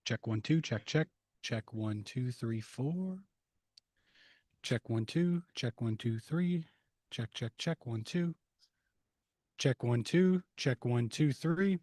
Check one, two, check, check. Check one, two, three, four. Check one, two, check one, two, three. Check, check, check, one, two. Check one, two, check one, two, three.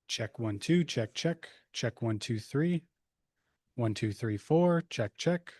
Check one, two, check, check. Check one, two, three. One, two, three, four. Check, check.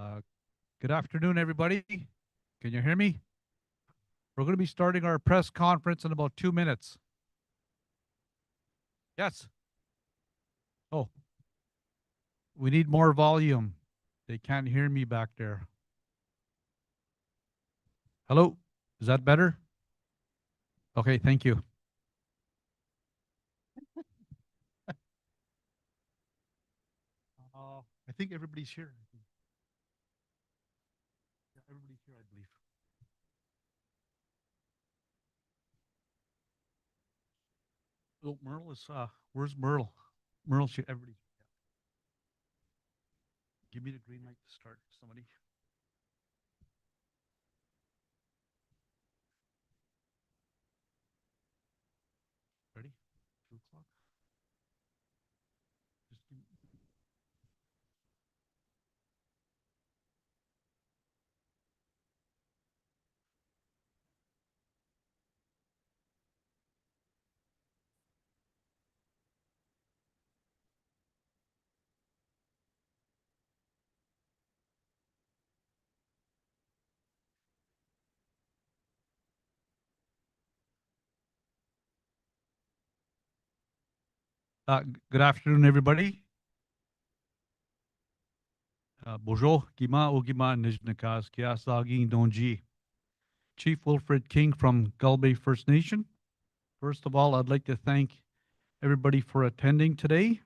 Uh, Good afternoon, everybody. Can you hear me? We're going to be starting our press conference in about 2 minutes. Yes. Oh, we need more volume. They can't hear me back there. Hello? Is that better? Okay, thank you. I think everybody's here. Yeah, everybody's here, I believe. Oh, Merle is, where's Merle? Merle's here, everybody. Give me the green light to start, somebody. Ready? 2 o'clock. Just give me. Good afternoon, everybody. Bonjour, Gima Ogima Nijnakas, Kiasagi Donji. Chief Wilfred King from Gulbay First Nation. First of all, I'd like to thank everybody for attending today.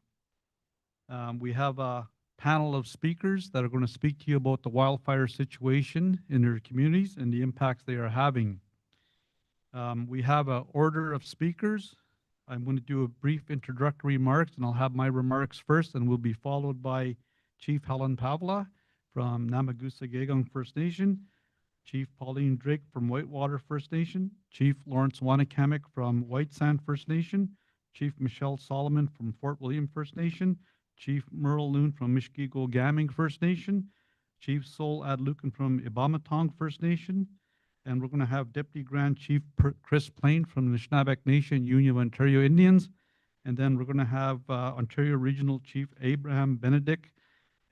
We have a panel of speakers that are going to speak to you about the wildfire situation in their communities and the impacts they are having. We have an order of speakers. I'm going to do a brief introductory remarks, and I'll have my remarks first, and will be followed by Chief Helen Pavla from Namagusa Gegong First Nation, Chief Pauline Drake from Whitewater First Nation, Chief Lawrence Wanakamek from White Sand First Nation, Chief Michelle Solomon from Fort William First Nation, Chief Merle Loon from Mishkigo Gaming First Nation, Chief Sol Adlukan from Ibamatong First Nation, and we're going to have Deputy Grand Chief Chris Plain from the Nishnabek Nation Union of Ontario Indians, and then we're going to have Ontario Regional Chief Abraham Benedict,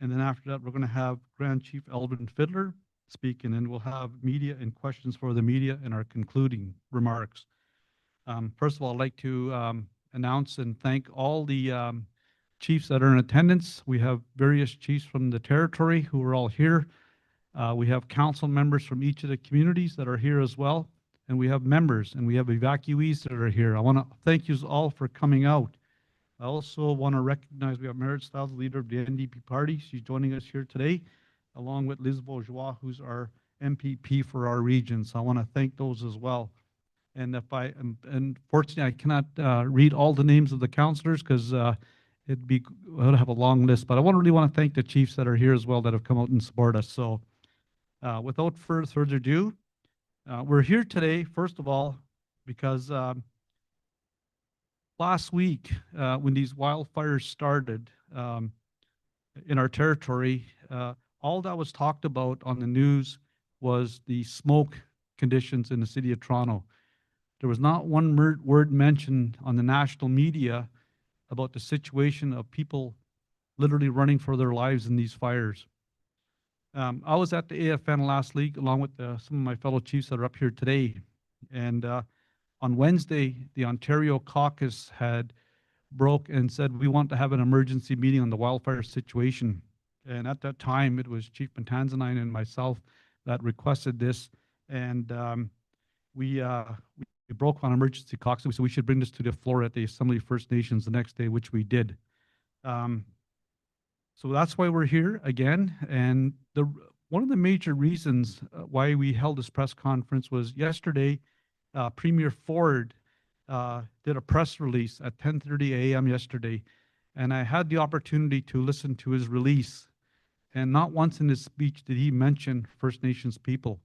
and then after that, we're going to have Grand Chief Elvin Fiddler speak, and then we'll have media and questions for the media in our concluding remarks. First of all, I'd like to announce and thank all the chiefs that are in attendance. We have various chiefs from the territory who are all here. We have council members from each of the communities that are here as well, and we have members and we have evacuees that are here. I want to thank you all for coming out. I also want to recognize we have Merit Stiles, leader of the NDP party. She's joining us here today, along with Liz Bourgeois, who's our MPP for our region. So I want to thank those as well. And unfortunately, I cannot read all the names of the councillors because I'd have a long list. But I really want to thank the chiefs that are here as well that have come out and support us. So without further ado, we're here today, first of all, because last week, when these wildfires started in our territory, all that was talked about on the news was the smoke conditions in the city of Toronto. There was not one word mentioned on the national media about the situation of people literally running for their lives in these fires. I was at the AFN last week along with some of my fellow chiefs that are up here today. And on Wednesday, the Ontario caucus had broke and said, we want to have an emergency meeting on the wildfire situation. And at that time, it was Chief Pantanzanine and myself that requested this. And we broke on emergency caucus. We said we should bring this to the floor at the Assembly of First Nations the next day, which we did. So that's why we're here again. And one of the major reasons why we held this press conference was yesterday, Premier Ford did a press release at 10:30 a.m. yesterday, and I had the opportunity to listen to his release. And not once in his speech did he mention First Nations people.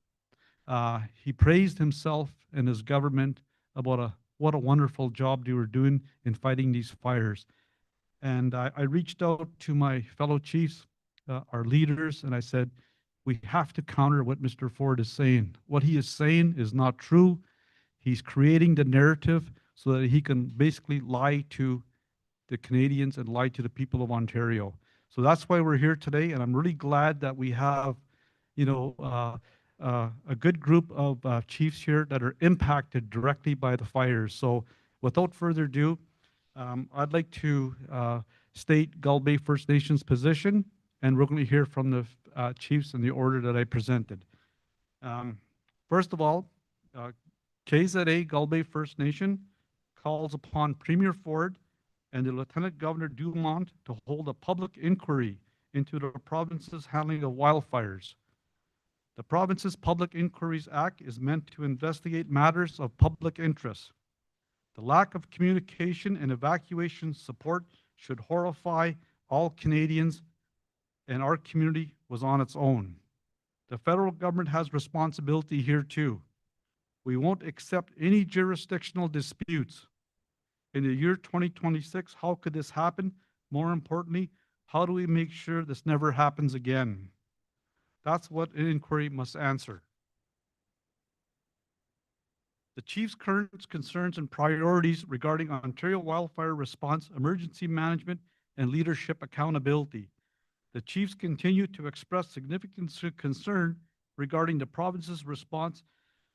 He praised himself and his government about what a wonderful job they were doing in fighting these fires. And I reached out to my fellow chiefs, our leaders, and I said, we have to counter what Mr. Ford is saying. What he is saying is not true. He's creating the narrative so that he can basically lie to the Canadians and lie to the people of Ontario. So that's why we're here today, and I'm really glad that we have, you know, a good group of chiefs here that are impacted directly by the fires. So without further ado, I'd like to state Gull Bay First Nations position, and we're going to hear from the chiefs in the order that I presented. Um, First of all, KZA Gull Bay First Nation calls upon Premier Ford and the Lieutenant Governor Dumont to hold a public inquiry into the province's handling of wildfires. The province's Public Inquiries Act is meant to investigate matters of public interest. The lack of communication and evacuation support should horrify all Canadians, and our community was on its own. The federal government has responsibility here too. We won't accept any jurisdictional disputes. In the year 2026, how could this happen? More importantly, how do we make sure this never happens again? That's what an inquiry must answer. The Chief's current concerns and priorities regarding Ontario wildfire response, emergency management, and leadership accountability. The Chiefs continue to express significant concern regarding the province's response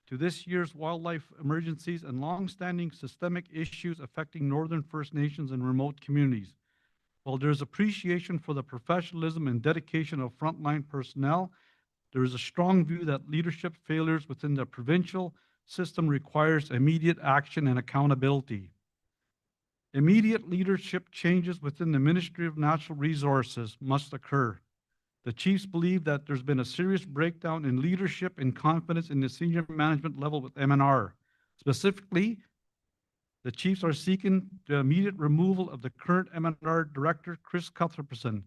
to this year's wildlife emergencies and long-standing systemic issues affecting Northern First Nations and remote communities. While there is appreciation for the professionalism and dedication of frontline personnel, there is a strong view that leadership failures within the provincial system requires immediate action and accountability. Immediate leadership changes within the Ministry of Natural Resources must occur. The Chiefs believe that there's been a serious breakdown in leadership and confidence in the senior management level with MNR. Specifically, the Chiefs are seeking the immediate removal of the current MNR Director, Chris Cuthbertson,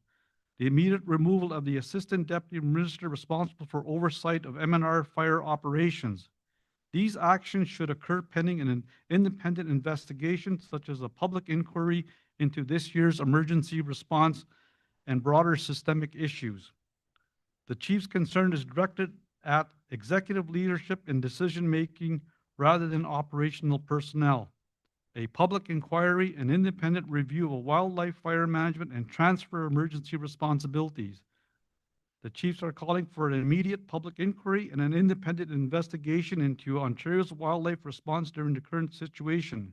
the immediate removal of the Assistant Deputy Minister responsible for oversight of MNR fire operations. These actions should occur pending an independent investigation, such as a public inquiry into this year's emergency response and broader systemic issues. The Chief's concern is directed at executive leadership and decision-making rather than operational personnel. A public inquiry and independent review of wildlife fire management and transfer emergency responsibilities. The Chiefs are calling for an immediate public inquiry and an independent investigation into Ontario's wildlife response during the current situation.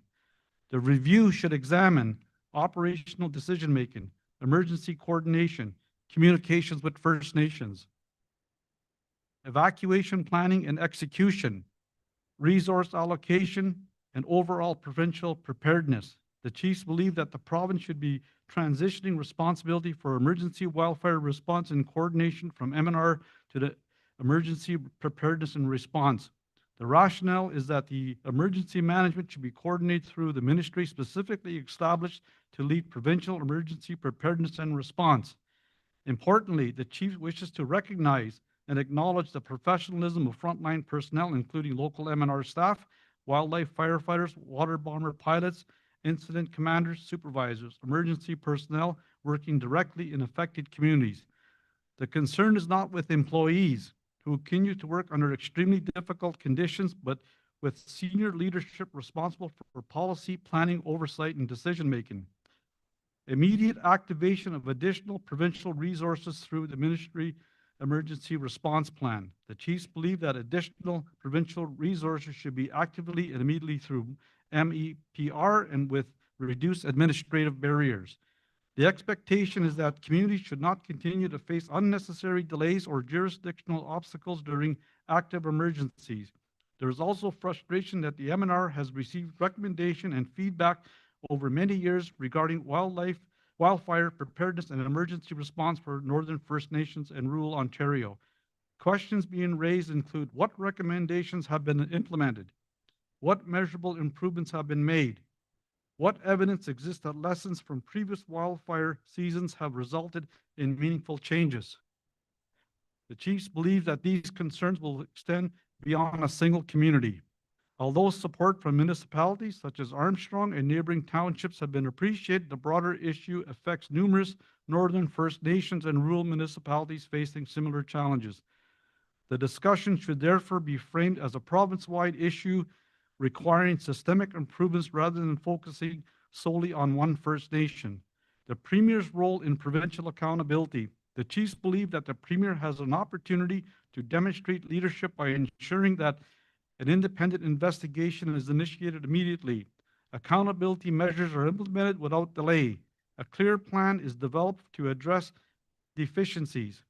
The review should examine operational decision-making, emergency coordination, communications with First Nations, evacuation planning and execution, resource allocation, and overall provincial preparedness. The Chiefs believe that the province should be transitioning responsibility for emergency wildfire response and coordination from MNR to the Emergency Preparedness and Response. The rationale is that the emergency management should be coordinated through the ministry specifically established to lead provincial emergency preparedness and response. Importantly, the Chief wishes to recognize and acknowledge the professionalism of frontline personnel, including local MNR staff, wildlife firefighters, water bomber pilots, incident commanders, supervisors, emergency personnel working directly in affected communities. The concern is not with employees who continue to work under extremely difficult conditions, but with senior leadership responsible for policy, planning, oversight, and decision-making. Immediate activation of additional provincial resources through the Ministry Emergency Response Plan. The Chiefs believe that additional provincial resources should be actively and immediately through MEPR and with reduced administrative barriers. The expectation is that communities should not continue to face unnecessary delays or jurisdictional obstacles during active emergencies. There is also frustration that the MNR has received recommendation and feedback over many years regarding wildfire preparedness and emergency response for Northern First Nations and rural Ontario. Questions being raised include what recommendations have been implemented, what measurable improvements have been made, what evidence exists that lessons from previous wildfire seasons have resulted in meaningful changes. The Chiefs believe that these concerns will extend beyond a single community. Although support from municipalities such as Armstrong and neighboring townships have been appreciated, the broader issue affects numerous Northern First Nations and rural municipalities facing similar challenges. The discussion should therefore be framed as a province-wide issue requiring systemic improvements rather than focusing solely on one First Nation. The Premier's role in provincial accountability. The Chiefs believe that the Premier has an opportunity to demonstrate leadership by ensuring that an independent investigation is initiated immediately. Accountability measures are implemented without delay. A clear plan is developed to address deficiencies.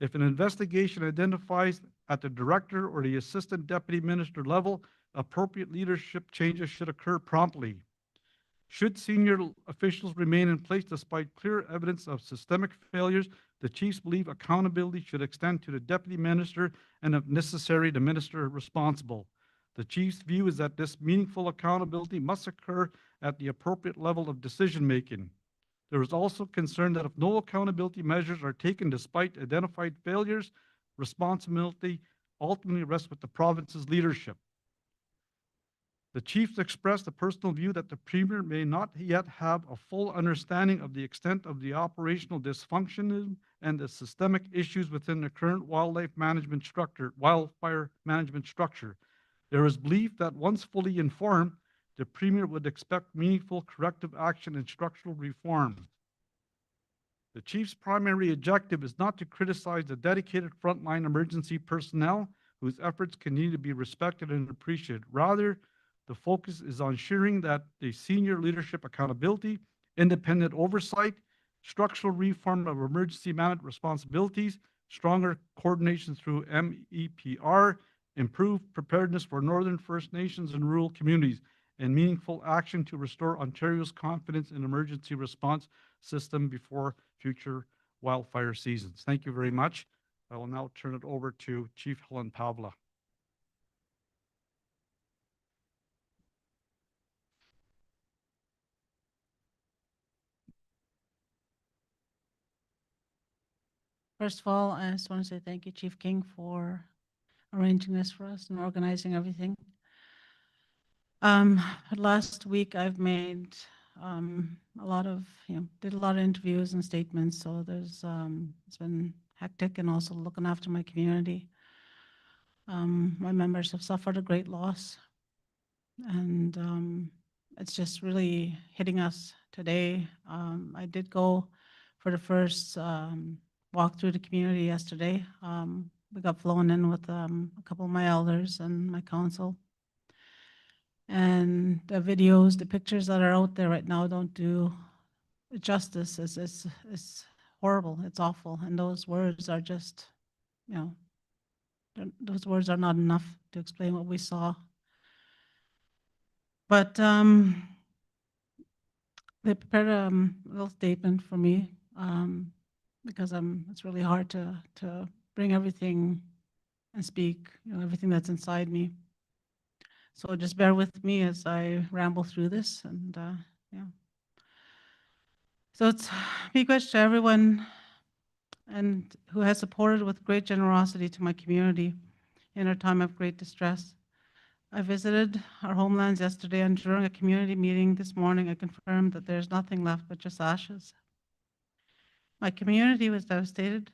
If an investigation identifies at the director or the assistant deputy minister level, appropriate leadership changes should occur promptly. Should senior officials remain in place despite clear evidence of systemic failures, the Chiefs believe accountability should extend to the deputy minister and, if necessary, the minister responsible. The Chiefs' view is that this meaningful accountability must occur at the appropriate level of decision-making. There is also concern that if no accountability measures are taken despite identified failures, responsibility ultimately rests with the province's leadership. The Chiefs expressed a personal view that the Premier may not yet have a full understanding of the extent of the operational dysfunction and the systemic issues within the current wildfire management structure. There is belief that once fully informed, the Premier would expect meaningful corrective action and structural reform. The Chief's primary objective is not to criticize the dedicated frontline emergency personnel whose efforts continue to be respected and appreciated. Rather, the focus is on ensuring that the senior leadership accountability, independent oversight, structural reform of emergency management responsibilities, stronger coordination through MEPR, improved preparedness for Northern First Nations and rural communities, and meaningful action to restore Ontario's confidence in emergency response system before future wildfire seasons. Thank you very much. I will now turn it over to Chief Helen Pavla. First of all, I just want to say thank you, Chief King, for arranging this for us and organizing everything. Last week I've made a lot of, did a lot of interviews and statements. So there's, it's been hectic and also looking after my community. My members have suffered a great loss, and it's just really hitting us today. I did go for the first walk through the community yesterday. We got flown in with a couple of my elders and my council. And the videos, the pictures that are out there right now don't do justice. It's horrible. It's awful. And those words are just, those words are not enough to explain what we saw. But they prepared a little statement for me because it's really hard to bring everything and speak, everything that's inside me. So just bear with me as I ramble through this, and yeah. So it's miigwech to everyone and who has supported with great generosity to my community in our time of great distress. I visited our homelands yesterday, and during a community meeting this morning, I confirmed that there's nothing left but just ashes. My community was devastated.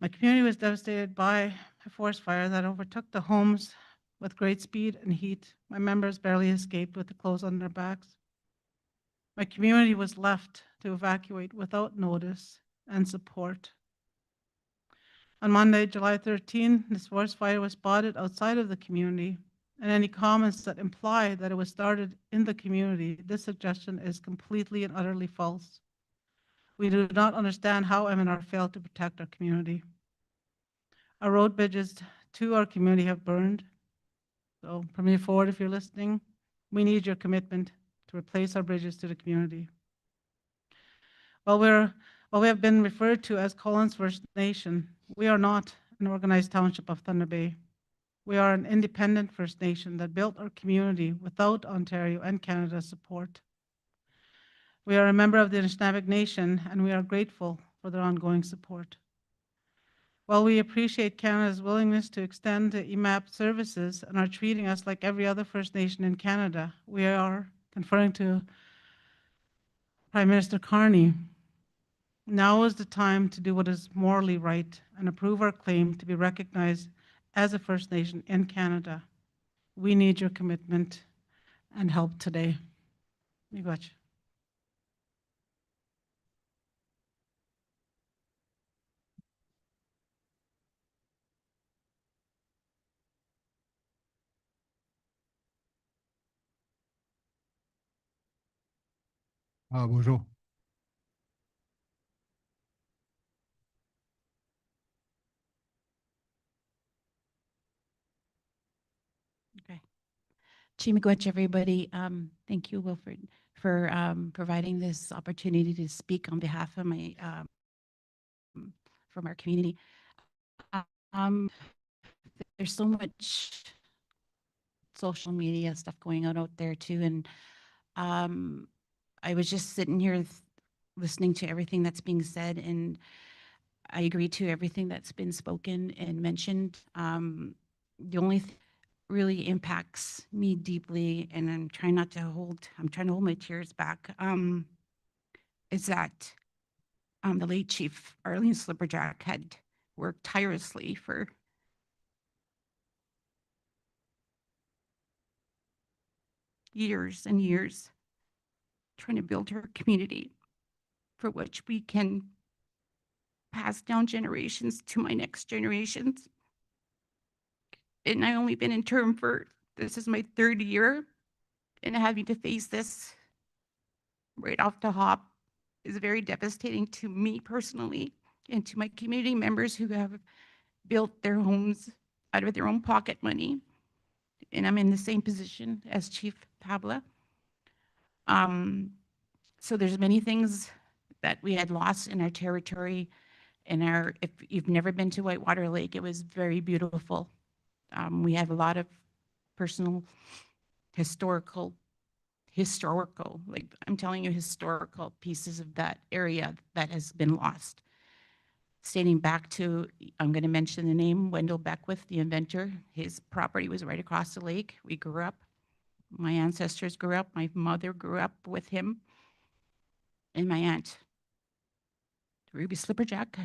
My community was devastated by a forest fire that overtook the homes with great speed and heat. My members barely escaped with the clothes on their backs. My community was left to evacuate without notice and support. On Monday, July 13, this forest fire was spotted outside of the community, and any comments that imply that it was started in the community, this suggestion is completely and utterly false. We do not understand how MNR failed to protect our community. Our road bridges to our community have burned. So Premier Ford, if you're listening, we need your commitment to replace our bridges to the community. While we have been referred to as Collins First Nation, we are not an organized township of Thunder Bay. We are an independent First Nation that built our community without Ontario and Canada's support. We are a member of the Anishinaabe Nation, and we are grateful for their ongoing support. While we appreciate Canada's willingness to extend the EMAP services and are treating us like every other First Nation in Canada, we are conferring to Prime Minister Carney. Now is the time to do what is morally right and approve our claim to be recognized as a First Nation in Canada. We need your commitment and help today. Miigwech. Bonjour. Okay. Chimigwech, everybody. Thank you, Wilfred, for providing this opportunity to speak on behalf of my from our community. Um, there's so much social media stuff going on out there too, and I was just sitting here listening to everything that's being said, and I agree to everything that's been spoken and mentioned. The only really impacts me deeply, and I'm trying to hold my tears back, is that the late Chief Arlene Slipperjack had worked tirelessly for years and years trying to build her community for which we can pass down generations to my next generations. And I only been in term for, this is my third year, and having to face this right off the hop is very devastating to me personally and to my community members who have built their homes out of their own pocket money. And I'm in the same position as Chief Pabla. So there's many things that we had lost in our territory. If you've never been to Whitewater Lake, it was very beautiful. We have a lot of personal, historical, like I'm telling you, historical pieces of that area that has been lost. Stating back to, I'm going to mention the name, Wendell Beckwith, the inventor. His property was right across the lake. We grew up. My ancestors grew up. My mother grew up with him. And my aunt, Ruby Slipperjack,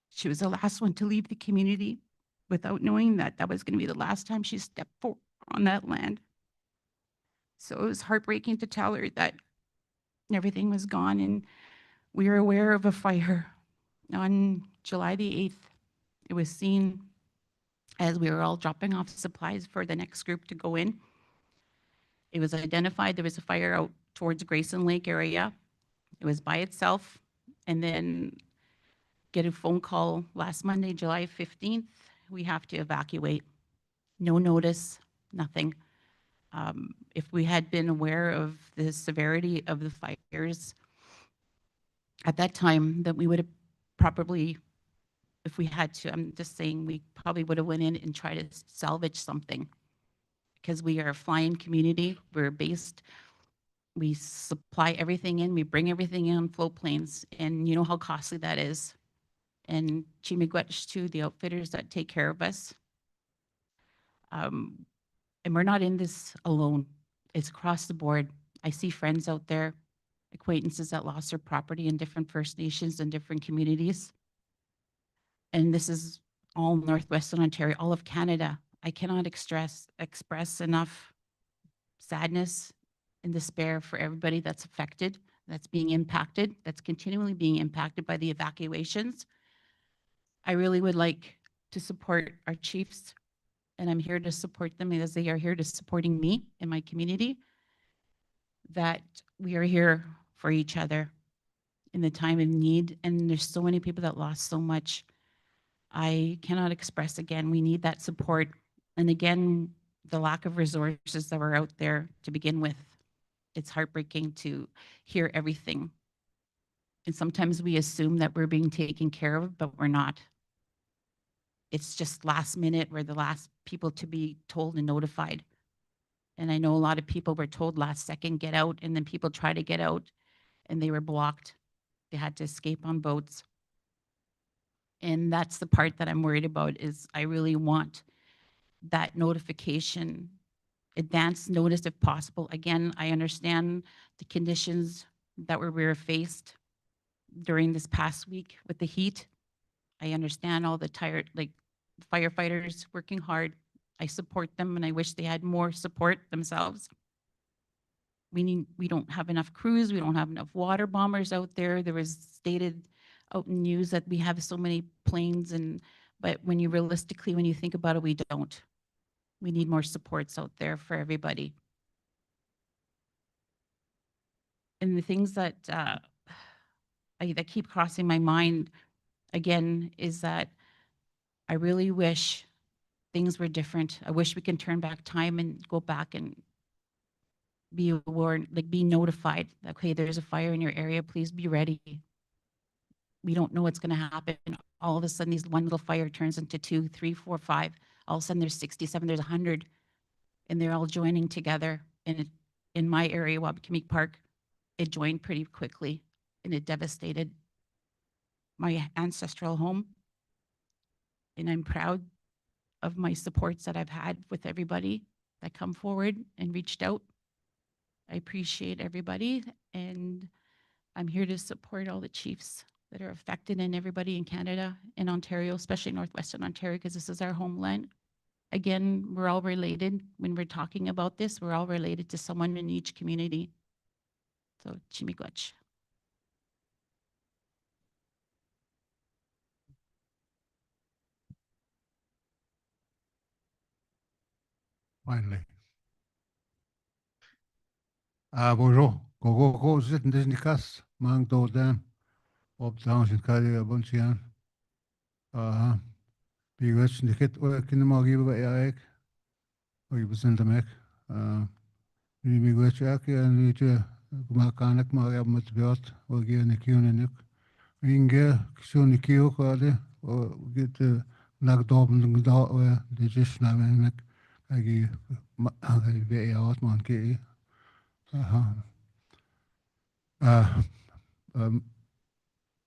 she was the last one to leave the community without knowing that that was going to be the last time she stepped foot on that land. So it was heartbreaking to tell her that everything was gone. And we were aware of a fire on July the 8th. It was seen as we were all dropping off supplies for the next group to go in. It was identified there was a fire out towards Grayson Lake area. It was by itself. And then get a phone call last Monday, July 15th, we have to evacuate. No notice, nothing. If we had been aware of the severity of the fires at that time, that we would have probably, if we had to, I'm just saying, we probably would have went in and tried to salvage something, because we are a flying community. We're based, we supply everything in, we bring everything in on float planes, and you know how costly that is. And Chimigwech too, the outfitters that take care of us. And we're not in this alone. It's across the board. I see friends out there, acquaintances that lost their property in different First Nations and different communities. And this is all Northwestern Ontario, all of Canada. I cannot express enough sadness and despair for everybody that's affected, that's being impacted, that's continually being impacted by the evacuations. I really would like to support our chiefs, and I'm here to support them as they are here to supporting me and my community, that we are here for each other in the time of need. And there's so many people that lost so much. I cannot express again, we need that support. And again, the lack of resources that were out there to begin with. It's heartbreaking to hear everything. And sometimes we assume that we're being taken care of, but we're not. It's just last minute. We're the last people to be told and notified. And I know a lot of people were told last second, get out, and then people try to get out and they were blocked. They had to escape on boats. And that's the part that I'm worried about, is I really want that notification, advance notice if possible. Again, I understand the conditions that we were faced during this past week with the heat. I understand all the tired, like firefighters working hard. I support them and I wish they had more support themselves. We don't have enough crews. We don't have enough water bombers out there. There was stated out in news that we have so many planes, but when you realistically, when you think about it, we don't. We need more supports out there for everybody. And the things that that keep crossing my mind again is that I really wish things were different. I wish we can turn back time and go back and be warned, like be notified. Okay, there's a fire in your area. Please be ready. We don't know what's going to happen. All of a sudden, these one little fire turns into 2, 3, 4, 5. All of a sudden, there's 67, there's 100, and they're all joining together. And in my area, Wabakimik Park, it joined pretty quickly, and it devastated my ancestral home. And I'm proud of my supports that I've had with everybody that come forward and reached out. I appreciate everybody, and I'm here to support all the chiefs that are affected and everybody in Canada and Ontario, especially Northwestern Ontario, because this is our homeland. Again, we're all related. When we're talking about this, we're all related to someone in each community. So, Chimikwach. Finally. Bonjour. Go zitten dus in de kast. Maak dood dan. Op de hand kan je bonsie aan. Wie weet je niet wat kunnen maar geven bij eigenlijk. Wat je bezint hem ik. Wie weet je ook en weet je maak aan ik maar heb met beeld. Wat je niet kunnen ik. Inge zo niet kieu kade. Get nak doben da de is na men ik. Ik bij je wat man ke.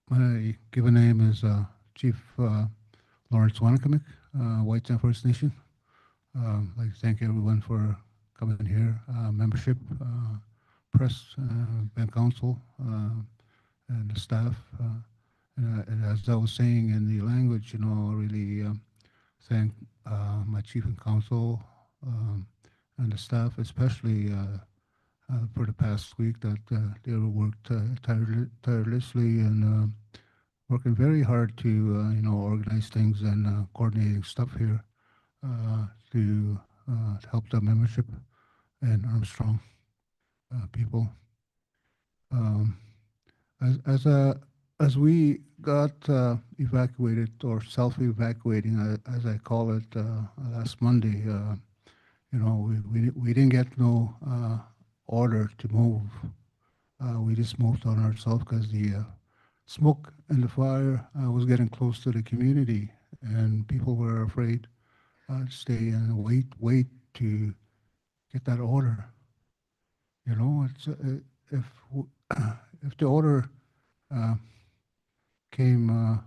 My given name is Chief Lawrence Wanakamick, White Sand First Nation. I'd like to thank everyone for coming here, membership, press, and council, and the staff. And as I was saying in the language, I really thank my chief and council and the staff, especially for the past week that they worked tirelessly and working very hard to organize things and coordinating stuff here to help the membership and Armstrong people. As we got evacuated or self-evacuating, as I call it, last Monday, we didn't get no order to move. We just moved on ourselves because the smoke and the fire was getting close to the community, and people were afraid to stay and wait to get that order. It's if the order came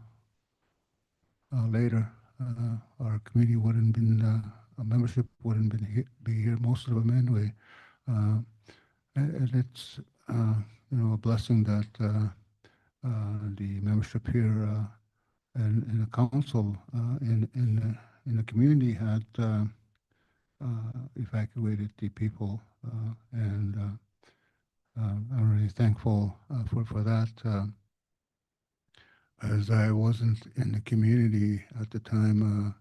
later, our community wouldn't been our membership wouldn't be here. Most of them anyway. And it's a blessing that the membership here and the council in the community had evacuated the people, and I'm really thankful for that. As I wasn't in the community at the time,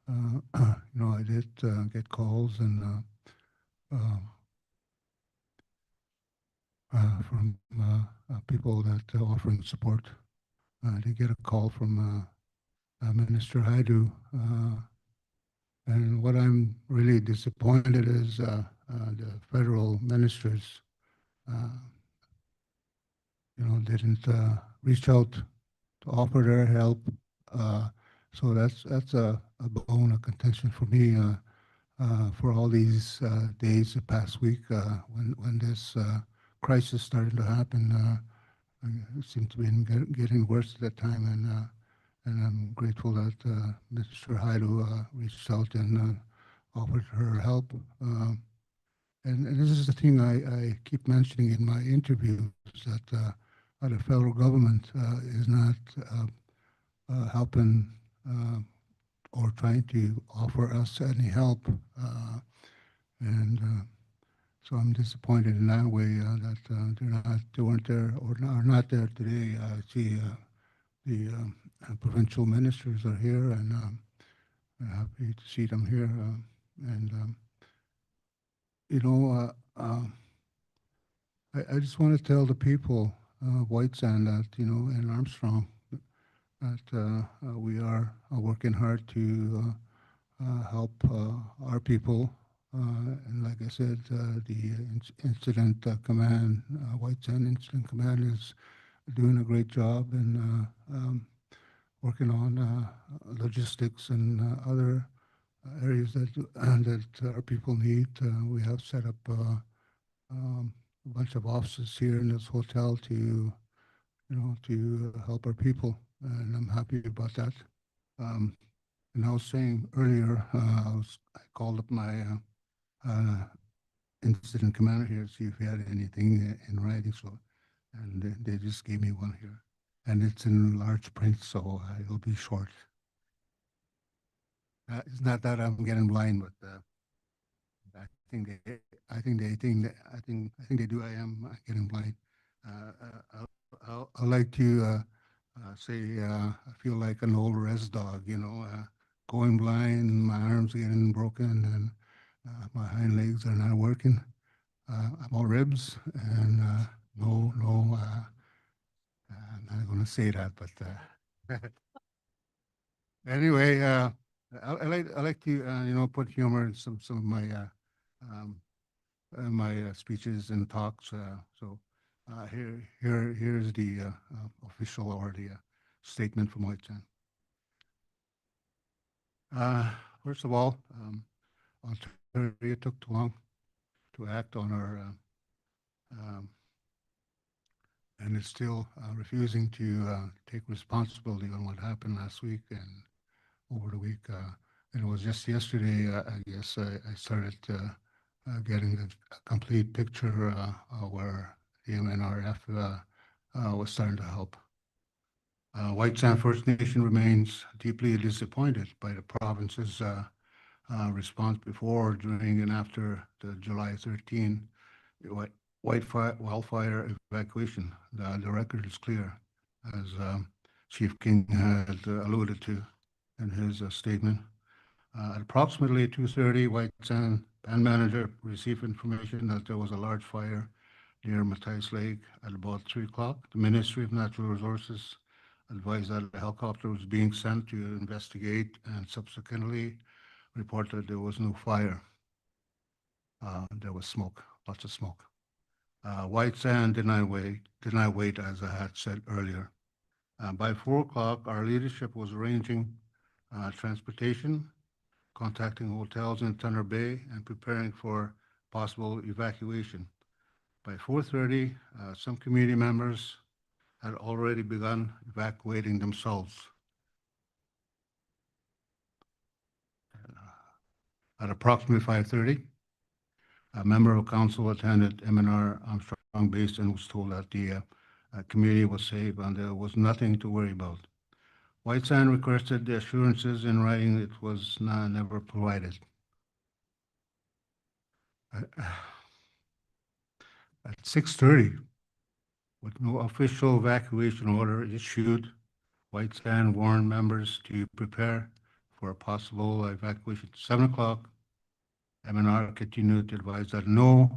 I did get calls and from people that offering support. I did get a call from Minister Haidu, and what I'm really disappointed is the federal ministers, didn't reach out to offer their help. So that's a bone of contention for me for all these days, the past week, when this crisis started to happen. It seemed to be getting worse at that time, and I'm grateful that Mr. Haidu reached out and offered her help. And this is the thing I keep mentioning in my interviews, that the federal government is not helping or trying to offer us any help. And so I'm disappointed in that way that they weren't there or are not there today. I see the provincial ministers are here, and I'm happy to see them here. And I just want to tell the people of White Sand that, and Armstrong, that we are working hard to help our people. And like I said, the incident command, White Sand Incident Command is doing a great job and working on logistics and other areas that that our people need. We have set up a bunch of offices here in this hotel to to help our people, and I'm happy about that. Um, and I was saying earlier, I called up my incident commander here to see if he had anything in writing. So, and they just gave me one here, and it's in large print, so it'll be short. It's not that I'm getting blind, but I think I think they do. I am getting blind. I like to say I feel like an old res dog, going blind, my arms getting broken, and my hind legs are not working. I'm all ribs, and no, I'm not going to say that, but anyway, I like to put humor in some of my speeches and talks. Here's the official or the statement from White Sand. First of all, Ontario took too long to act on our, and is still refusing to take responsibility on what happened last week and over the week. And it was just yesterday, I guess, I started getting the complete picture where the MNRF was starting to help. White Sand First Nation remains deeply disappointed by the province's response before, during, and after the July 13 wildfire evacuation. The record is clear, as Chief King had alluded to in his statement. At approximately 2:30, White Sand band manager received information that there was a large fire near Matthias Lake at about 3 o'clock. The Ministry of Natural Resources advised that a helicopter was being sent to investigate and subsequently reported there was no fire. There was smoke, lots of smoke. White Sand did not wait, as I had said earlier. By 4 o'clock, our leadership was arranging transportation, contacting hotels in Thunder Bay, and preparing for possible evacuation. By 4:30, some community members had already begun evacuating themselves. At approximately 5:30, a member of council attended MNR Armstrong Base and was told that the community was safe and there was nothing to worry about. White Sand requested the assurances in writing. It was never provided. At 6:30, with no official evacuation order issued, White Sand warned members to prepare for a possible evacuation. 7 o'clock, MNR continued to advise that no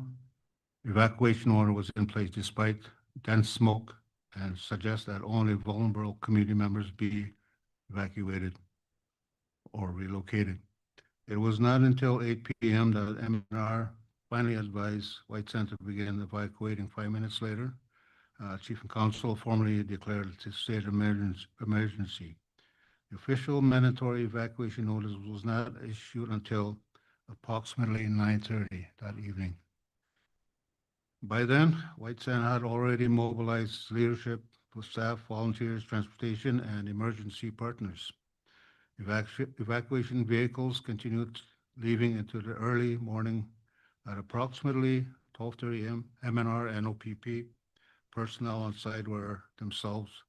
evacuation order was in place despite dense smoke, and suggest that only vulnerable community members be evacuated or relocated. It was not until 8 p.m. that MNR finally advised White Sand to begin evacuating. 5 minutes later, Chief and Council formally declared a state of emergency. The official mandatory evacuation notice was not issued until approximately 9:30 that evening. By then, White Sand had already mobilized leadership with staff, volunteers, transportation, and emergency partners. Evacuation vehicles continued leaving into the early morning. At approximately 12:30 a.m., MNR and OPP personnel on site were themselves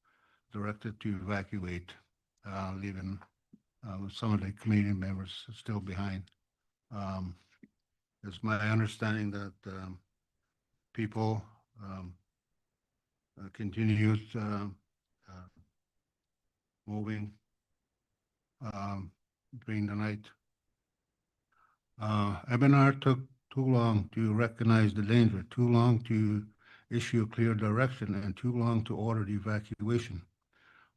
directed to evacuate, leaving some of the community members still behind. It's my understanding that people continued moving during the night. MNR took too long to recognize the danger, too long to issue clear direction and too long to order the evacuation.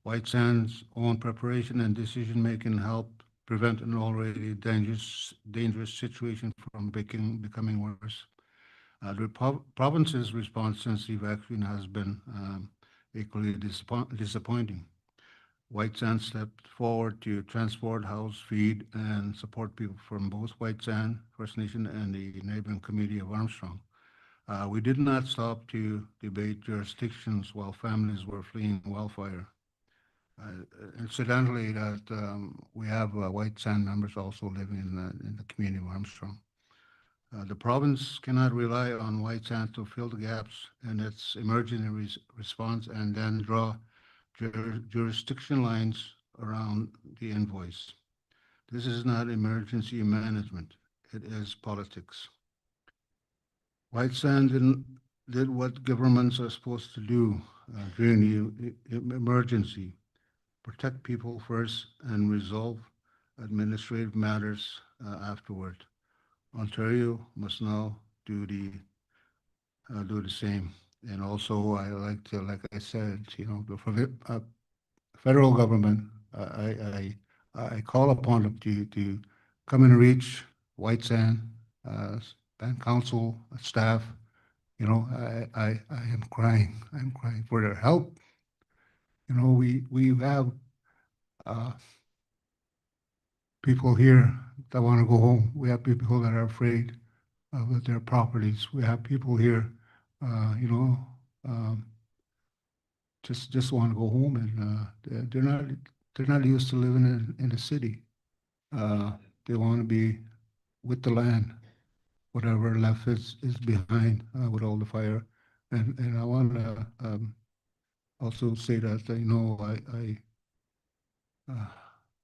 White Sands' own preparation and decision-making helped prevent an already dangerous situation from becoming worse. The province's response since the evacuation has been equally disappointing. White Sands stepped forward to transport, house, feed, and support people from both White Sand First Nation and the neighboring community of Armstrong. We did not stop to debate jurisdictions while families were fleeing wildfire. Incidentally, that we have White Sand members also living in the community of Armstrong. The province cannot rely on White Sand to fill the gaps in its emergency response and then draw jurisdiction lines around the invoice. This is not emergency management, it is politics. White Sand did what governments are supposed to do during the emergency: protect people first and resolve administrative matters afterward. Ontario must now do the same. And also, I like to, like I said, the federal government, I call upon them to come and reach White Sand, Band Council, staff. I am crying. I'm crying for their help. We have people here that want to go home. We have people that are afraid with their properties. We have people here, um, just want to go home, and they're not used to living in the city. They want to be with the land, whatever left is behind with all the fire. And I want to also say that uh,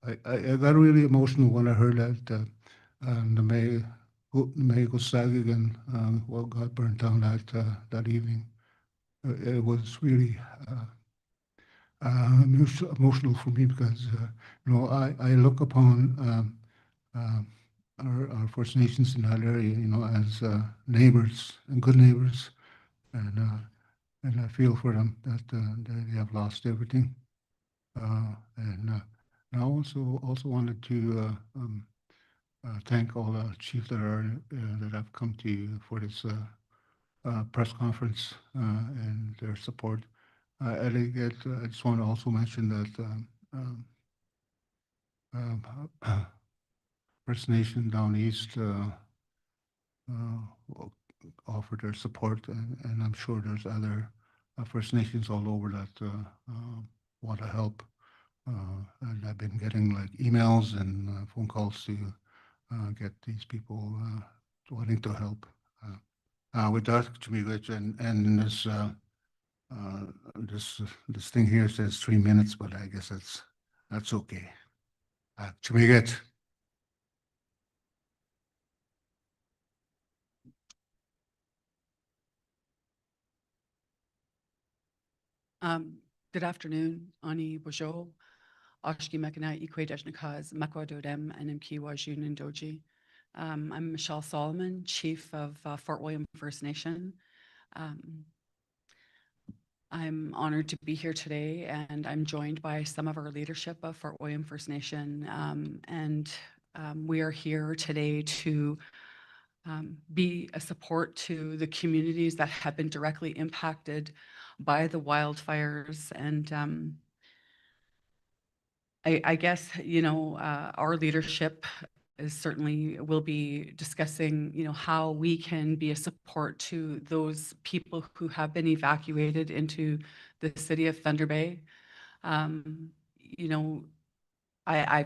I got really emotional when I heard that the May Gosagigan well got burnt down that evening. It was really emotional for me because I look upon our First Nations in that area, as neighbors and good neighbors, and I feel for them that they have lost everything. And I also wanted to thank all the chiefs that have come to you for this press conference and their support. I just want to also mention that First Nation down east will offer their support, and I'm sure there's other First Nations all over that want to help. And I've been getting like emails and phone calls to get these people wanting to help. With that, Chumigwech, and this thing here says 3 minutes, but I guess that's okay. Chumigwech. Good afternoon, Ani Bojo, Oshki Mekana, Ikwe Deshnikaz, Mekwa Dodem, and Mkiwa Jun and Doji. I'm Michelle Solomon, Chief of Fort William First Nation. I'm honored to be here today, and I'm joined by some of our leadership of Fort William First Nation. We are here today to be a support to the communities that have been directly impacted by the wildfires. And I guess, our leadership is certainly will be discussing, how we can be a support to those people who have been evacuated into the city of Thunder Bay. I've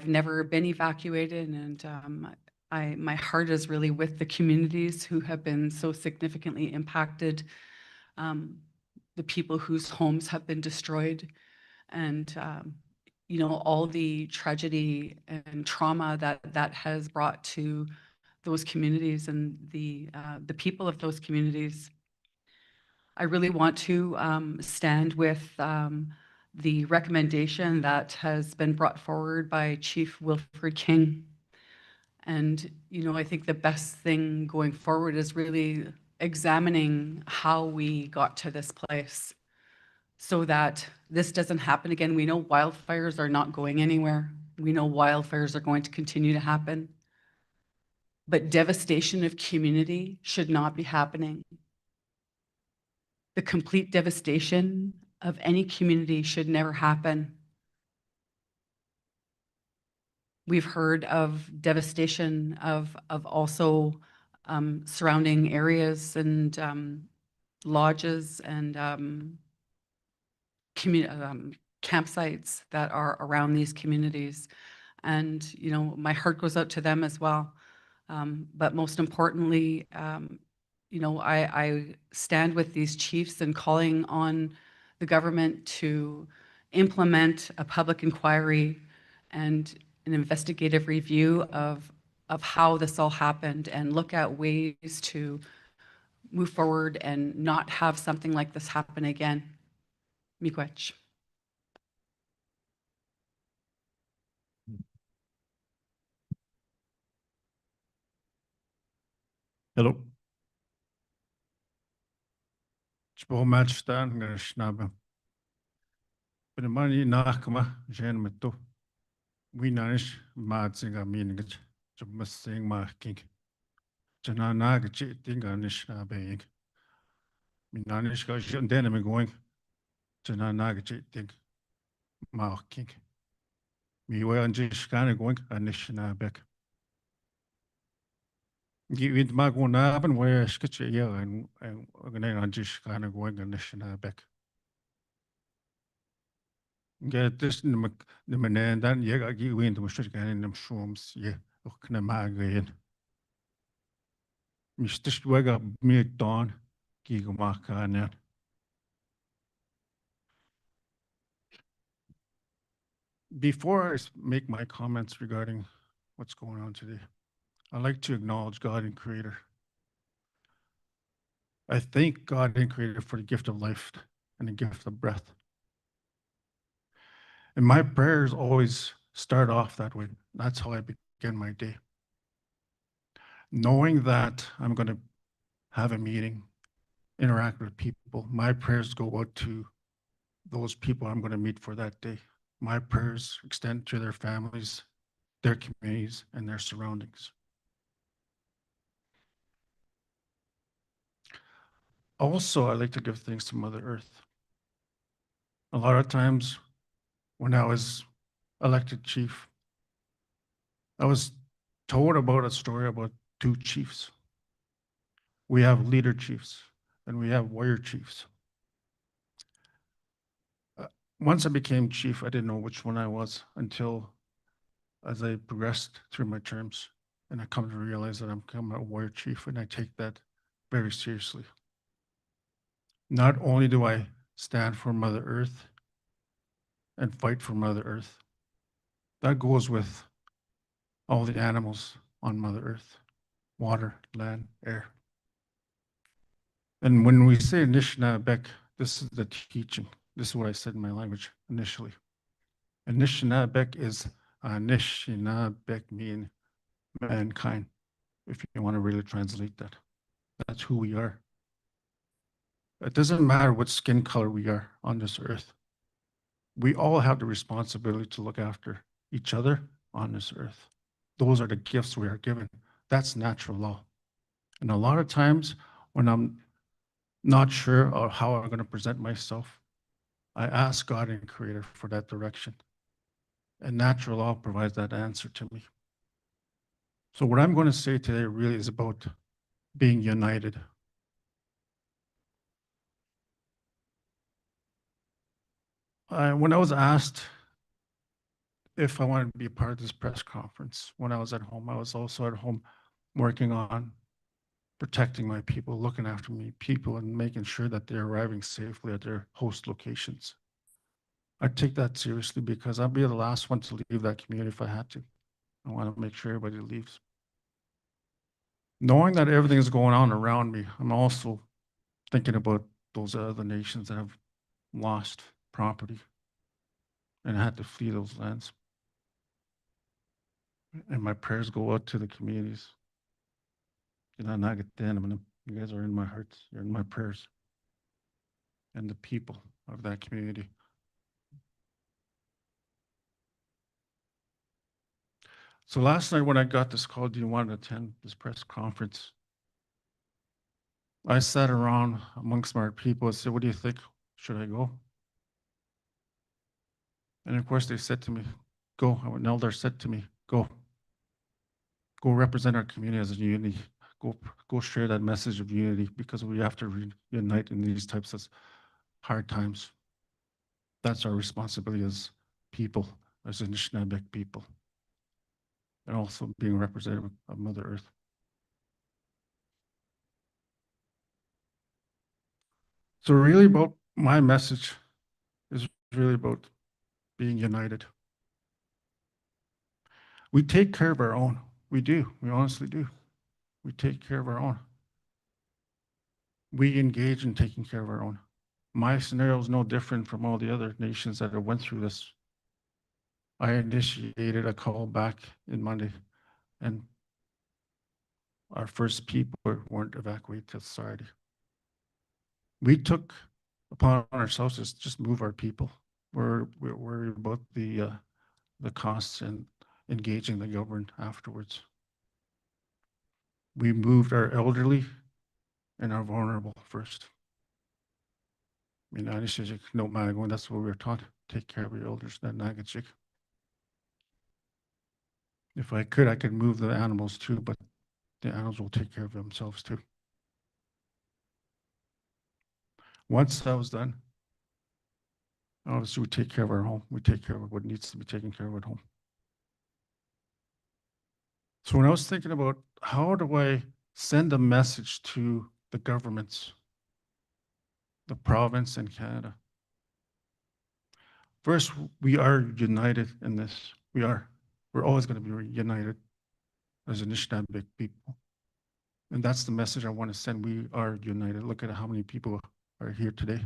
never been evacuated, and my heart is really with the communities who have been so significantly impacted, the people whose homes have been destroyed, and all the tragedy and trauma that has brought to those communities and the people of those communities. I really want to stand with the recommendation that has been brought forward by Chief Wilfred King. And, I think the best thing going forward is really examining how we got to this place so that this doesn't happen again. We know wildfires are not going anywhere. We know wildfires are going to continue to happen. But devastation of community should not be happening. The complete devastation of any community should never happen. We've heard of devastation of also surrounding areas and lodges and campsites that are around these communities. And, you know, my heart goes out to them as well. But most importantly, you know, I stand with these chiefs and calling on the government to implement a public inquiry and an investigative review of how this all happened and look at ways to move forward and not have something like this happen again. Miigwech. Hello. Spo match staan gaan snappen. Ben mani nachma jen met to. We nanish maat singa meaning. Job must sing marking. Jana nag chit thing anish na being. Me nanish ga shun den me going. Jana nag chit thing marking. Me way on jish kind of going anish na beck. Give it mag one up and where sketch yeah and on jish kind of going anish na beck. Get this the man dan yeah gi win the mushrik and them shums yeah okna magain mistish wega me don gi gumaka. Before I make my comments regarding what's going on today, I'd like to acknowledge God and Creator. I thank God and Creator for the gift of life and the gift of breath. And my prayers always start off that way. That's how I begin my day. Knowing that I'm going to have a meeting, interact with people, my prayers go out to those people I'm going to meet for that day. My prayers extend to their families, their communities, and their surroundings. Also, I like to give thanks to Mother Earth. A lot of times when I was elected chief, I was told about a story about two chiefs. We have leader chiefs and we have warrior chiefs. Once I became chief, I didn't know which one I was until as I progressed through my terms, and I come to realize that I'm becoming a warrior chief, and I take that very seriously. Not only do I stand for Mother Earth and fight for Mother Earth, that goes with all the animals on Mother Earth, water, land, air. And when we say Anishinabek, this is the teaching. This is what I said in my language initially. Anishinabek is Anishinabek mean mankind, if you want to really translate that. That's who we are. It doesn't matter what skin color we are on this earth. We all have the responsibility to look after each other on this earth. Those are the gifts we are given. That's natural law. And a lot of times when I'm not sure of how I'm going to present myself, I ask God and Creator for that direction. And natural law provides that answer to me. So what I'm going to say today really is about being united. When I was asked if I wanted to be a part of this press conference, when I was at home, I was also at home working on protecting my people, looking after my people, and making sure that they're arriving safely at their host locations. I take that seriously because I'll be the last one to leave that community if I had to. I want to make sure everybody leaves. Knowing that everything is going on around me, I'm also thinking about those other nations that have lost property and had to flee those lands. And my prayers go out to the communities. You guys are in my hearts. You're in my prayers. And the people of that community. So last night when I got this call, do you want to attend this press conference? I sat around amongst my people and said, what do you think? Should I go? And of course they said to me, go. An elder said to me, go. Go represent our community as a unity. Go share that message of unity, because we have to reunite in these types of hard times. That's our responsibility as people, as Anishinaabe people, and also being representative of Mother Earth. So really about my message is really about being united. We take care of our own. We do. We honestly do. We take care of our own. We engage in taking care of our own. My scenario is no different from all the other nations that have went through this. I initiated a call back in Monday, and our first people weren't evacuated to society. We took upon ourselves to just move our people. We're worried about the costs and engaging the government afterwards. We moved our elderly and our vulnerable first. I mean, no matter when, that's what we were taught. Take care of your elders, that Nagachik. If I could move the animals too, but the animals will take care of themselves too. Once that was done, obviously we take care of our home. We take care of what needs to be taken care of at home. So when I was thinking about how do I send a message to the governments, the province and Canada. First, we are united in this. We are. We're always going to be united as Anishinaabe people. And that's the message I want to send. We are united. Look at how many people are here today.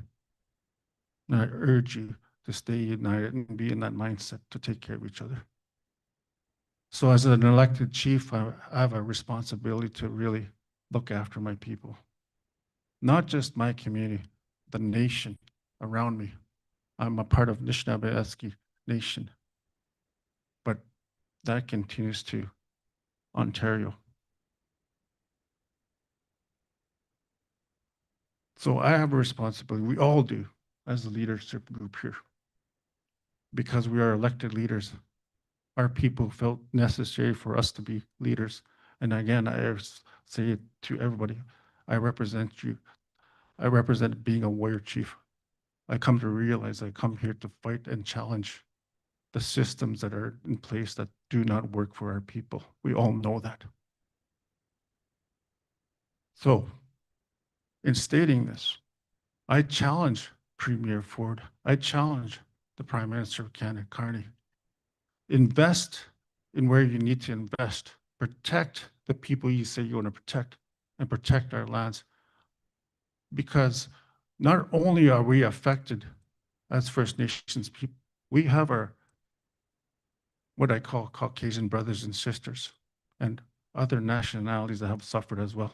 And I urge you to stay united and be in that mindset to take care of each other. So as an elected chief, I have a responsibility to really look after my people. Not just my community, the nation around me. I'm a part of Anishinaabe Nation, but that continues to Ontario. So I have a responsibility, we all do, as the leadership group here. Because we are elected leaders, our people felt necessary for us to be leaders. And again, I say it to everybody, I represent you. I represent being a warrior chief. I come to realize I come here to fight and challenge the systems that are in place that do not work for our people. We all know that. So, in stating this, I challenge Premier Ford. I challenge the Prime Minister of Canada, Carney. Invest in where you need to invest. Protect the people you say you want to protect, and protect our lands. Because not only are we affected as First Nations people, we have our, what I call Caucasian brothers and sisters, and other nationalities that have suffered as well.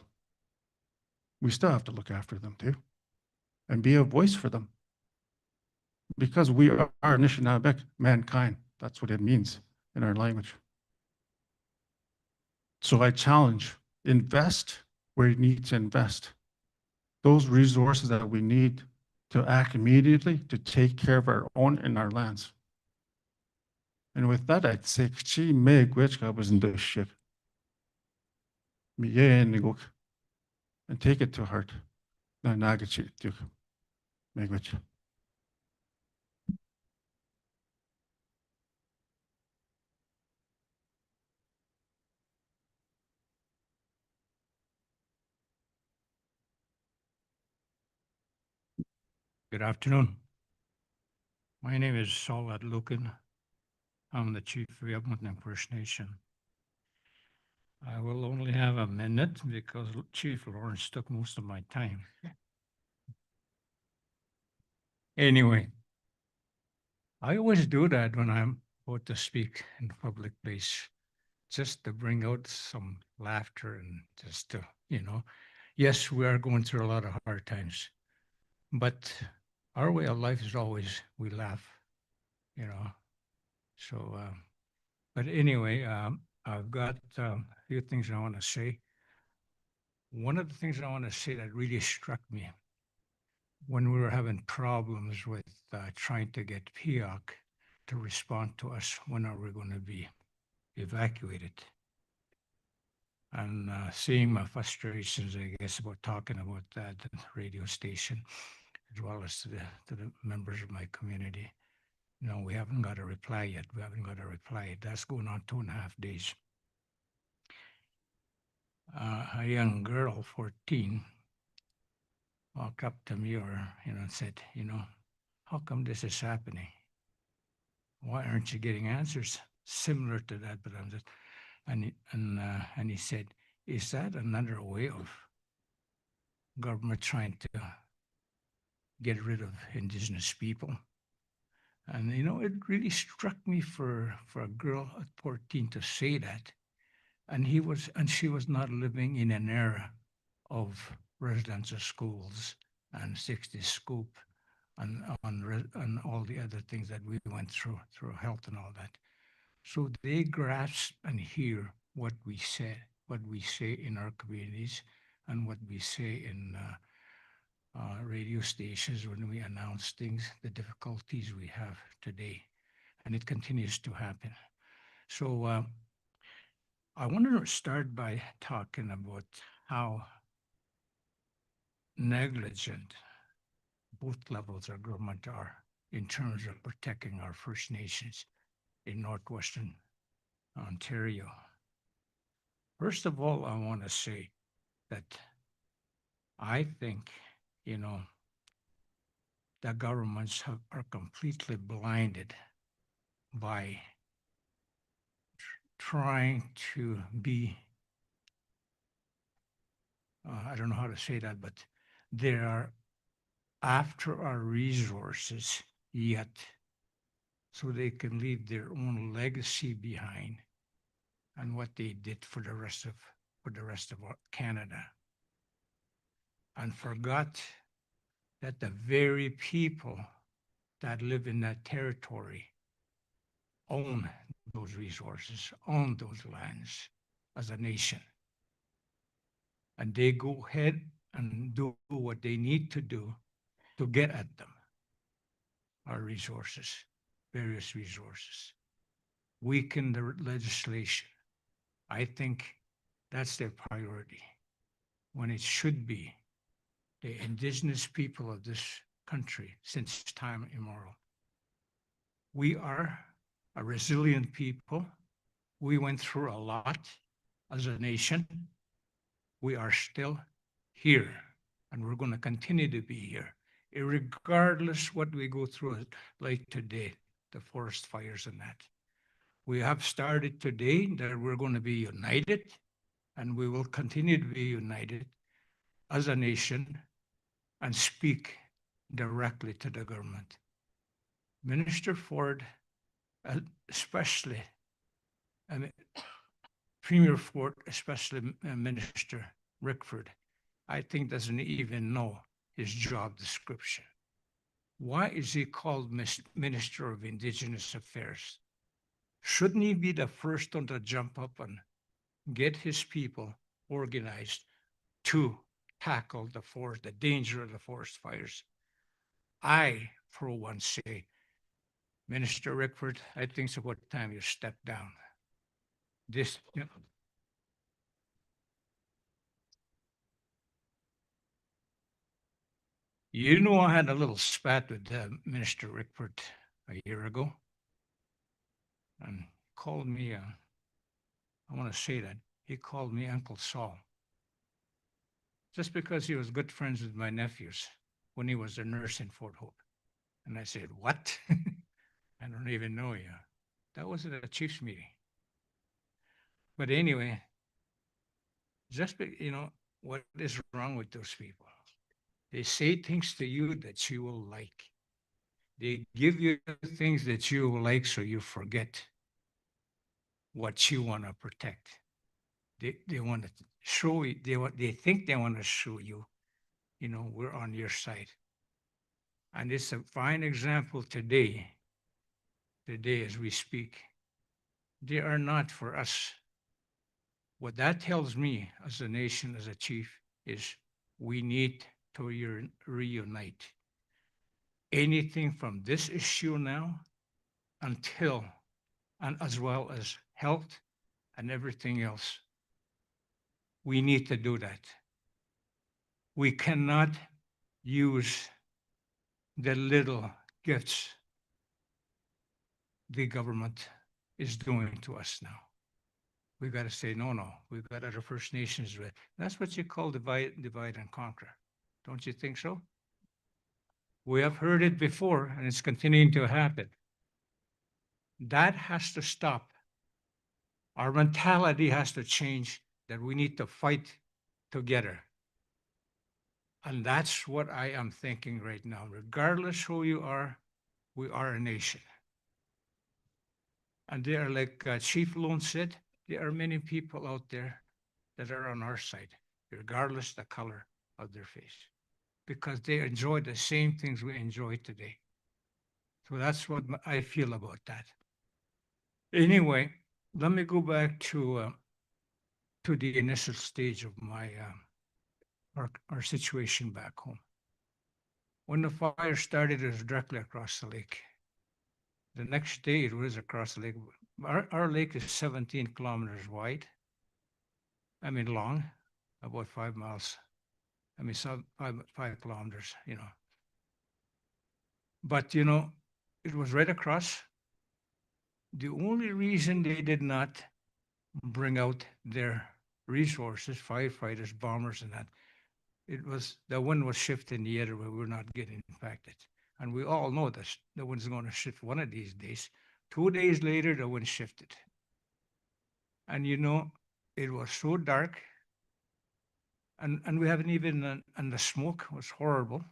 We still have to look after them too, and be a voice for them. Because we are Anishinaabe, mankind. That's what it means in our language. So I challenge, invest where you need to invest. Those resources that we need to act immediately to take care of our own and our lands. And with that, I'd say, Chi me gwechka was in the ship. And take it to heart. Na nagachi tuk. Megwech. Good afternoon. My name is Saul Lucan. I'm the Chief of Government First Nation. I will only have a minute because Chief Lawrence took most of my time. Anyway, I always do that when I'm about to speak in public place, just to bring out some laughter and just to, yes, we are going through a lot of hard times, but our way of life is always we laugh, you know. So, but anyway, I've got a few things I want to say. One of the things I want to say that really struck me when we were having problems with trying to get PIOC to respond to us, when are we going to be evacuated? And seeing my frustrations, I guess, about talking about that at the radio station, as well as to the members of my community. No, we haven't got a reply yet. We haven't got a reply yet. That's going on 2.5 days. A young girl, 14, walked up to me and said, how come this is happening? Why aren't you getting answers similar to that? But I'm just, and he said, is that another way of government trying to get rid of indigenous people? And it really struck me for a girl at 14 to say that. And she was not living in an era of residential schools and 60 scoop and all the other things that we went through health and all that. So they grasp and hear what we say in our communities and what we say in radio stations when we announce things, the difficulties we have today. And it continues to happen. So I want to start by talking about how negligent both levels of government are in terms of protecting our First Nations in Northwestern Ontario. First of all, I want to say that I think, the governments are completely blinded by trying to be, I don't know how to say that, but they are after our resources yet, so they can leave their own legacy behind and what they did for the rest of Canada, and forgot that the very people that live in that territory own those resources, own those lands as a nation. And they go ahead and do what they need to do to get at them, our resources, various resources. Weaken the legislation. I think that's their priority, when it should be the indigenous people of this country since time immemorial. We are a resilient people. We went through a lot as a nation. We are still here, and we're going to continue to be here, regardless what we go through, like today, the forest fires and that. We have started today that we're going to be united, and we will continue to be united as a nation and speak directly to the government. Minister Ford, especially, Premier Ford, especially Minister Rickford, I think doesn't even know his job description. Why is he called Minister of Indigenous Affairs? Shouldn't he be the first one to jump up and get his people organized to tackle the danger of the forest fires? I, for one, say, Minister Rickford, I think it's about time you step down. I had a little spat with Minister Rickford a year ago, and called me, I want to say that, he called me Uncle Saul, just because he was good friends with my nephews when he was a nurse in Fort Hope. And I said, what? I don't even know you. That was at a Chiefs meeting. But anyway, what is wrong with those people? They say things to you that you will like. They give you things that you will like, so you forget what you want to protect. they want to show you, they think they want to show you, we're on your side. And it's a fine example today as we speak. They are not for us. What that tells me as a nation, as a chief, is we need to reunite. Anything from this issue now until, and as well as health and everything else, we need to do that. We cannot use the little gifts the government is doing to us now. We've got to say, no, we've got other First Nations. That's what you call divide and conquer. Don't you think so? We have heard it before, and it's continuing to happen. That has to stop. Our mentality has to change, that we need to fight together. And that's what I am thinking right now. Regardless who you are, we are a nation. And there are, like Chief Lone said, there are many people out there that are on our side, regardless the color of their face, because they enjoy the same things we enjoy today. So that's what I feel about that. Anyway, let me go back to the initial stage of my our situation back home. When the fire started, it was directly across the lake. The next day, it was across the lake. Our lake is 17 kilometers wide. I mean, long, about 5 miles. I mean, 5 kilometers, But, it was right across. The only reason they did not bring out their resources, firefighters, bombers, and that, it was the wind was shifting the other way. We're not getting impacted. And we all know this. The wind's going to shift one of these days. 2 days later, the wind shifted. And it was so dark. And we haven't even, and the smoke was horrible.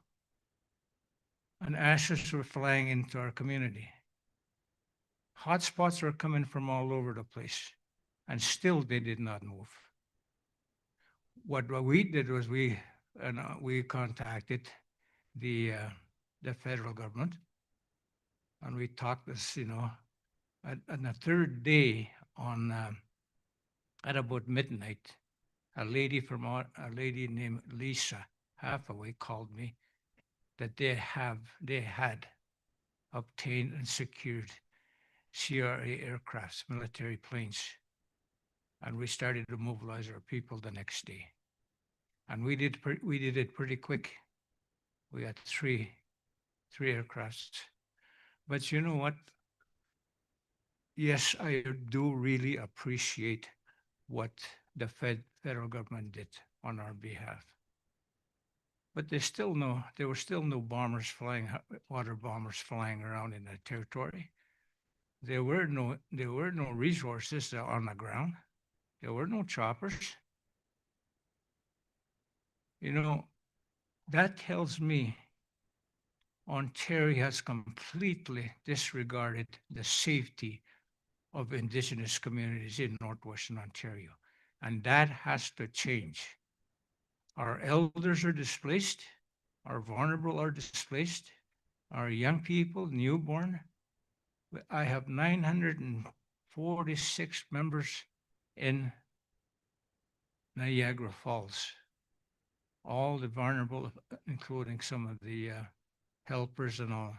And ashes were flying into our community. Hot spots were coming from all over the place. And still they did not move. What we did was we contacted the federal government, and we talked this, and the third day at about midnight, a lady named Lisa Hathaway called me that they had obtained and secured CRA aircrafts, military planes, and we started to mobilize our people the next day. And we did it pretty quick. We had three aircrafts. But you know what? Yes, I do really appreciate what the federal government did on our behalf. But there were still no water bombers flying around in the territory. There were no resources on the ground. There were no choppers. That tells me Ontario has completely disregarded the safety of Indigenous communities in Northwestern Ontario. And that has to change. Our elders are displaced. Our vulnerable are displaced. Our young people, newborn. I have 946 members in Niagara Falls. All the vulnerable, including some of the helpers and all.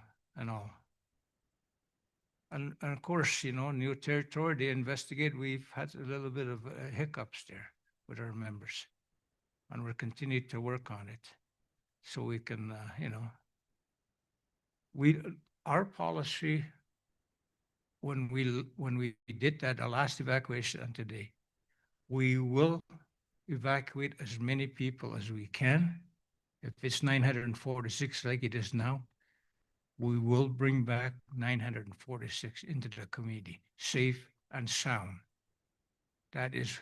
And of course, new territory, they investigate. We've had a little bit of hiccups there with our members. And we're continuing to work on it so we can, our policy when we did that, the last evacuation and today, we will evacuate as many people as we can. If it's 946 like it is now, we will bring back 946 into the community, safe and sound. That is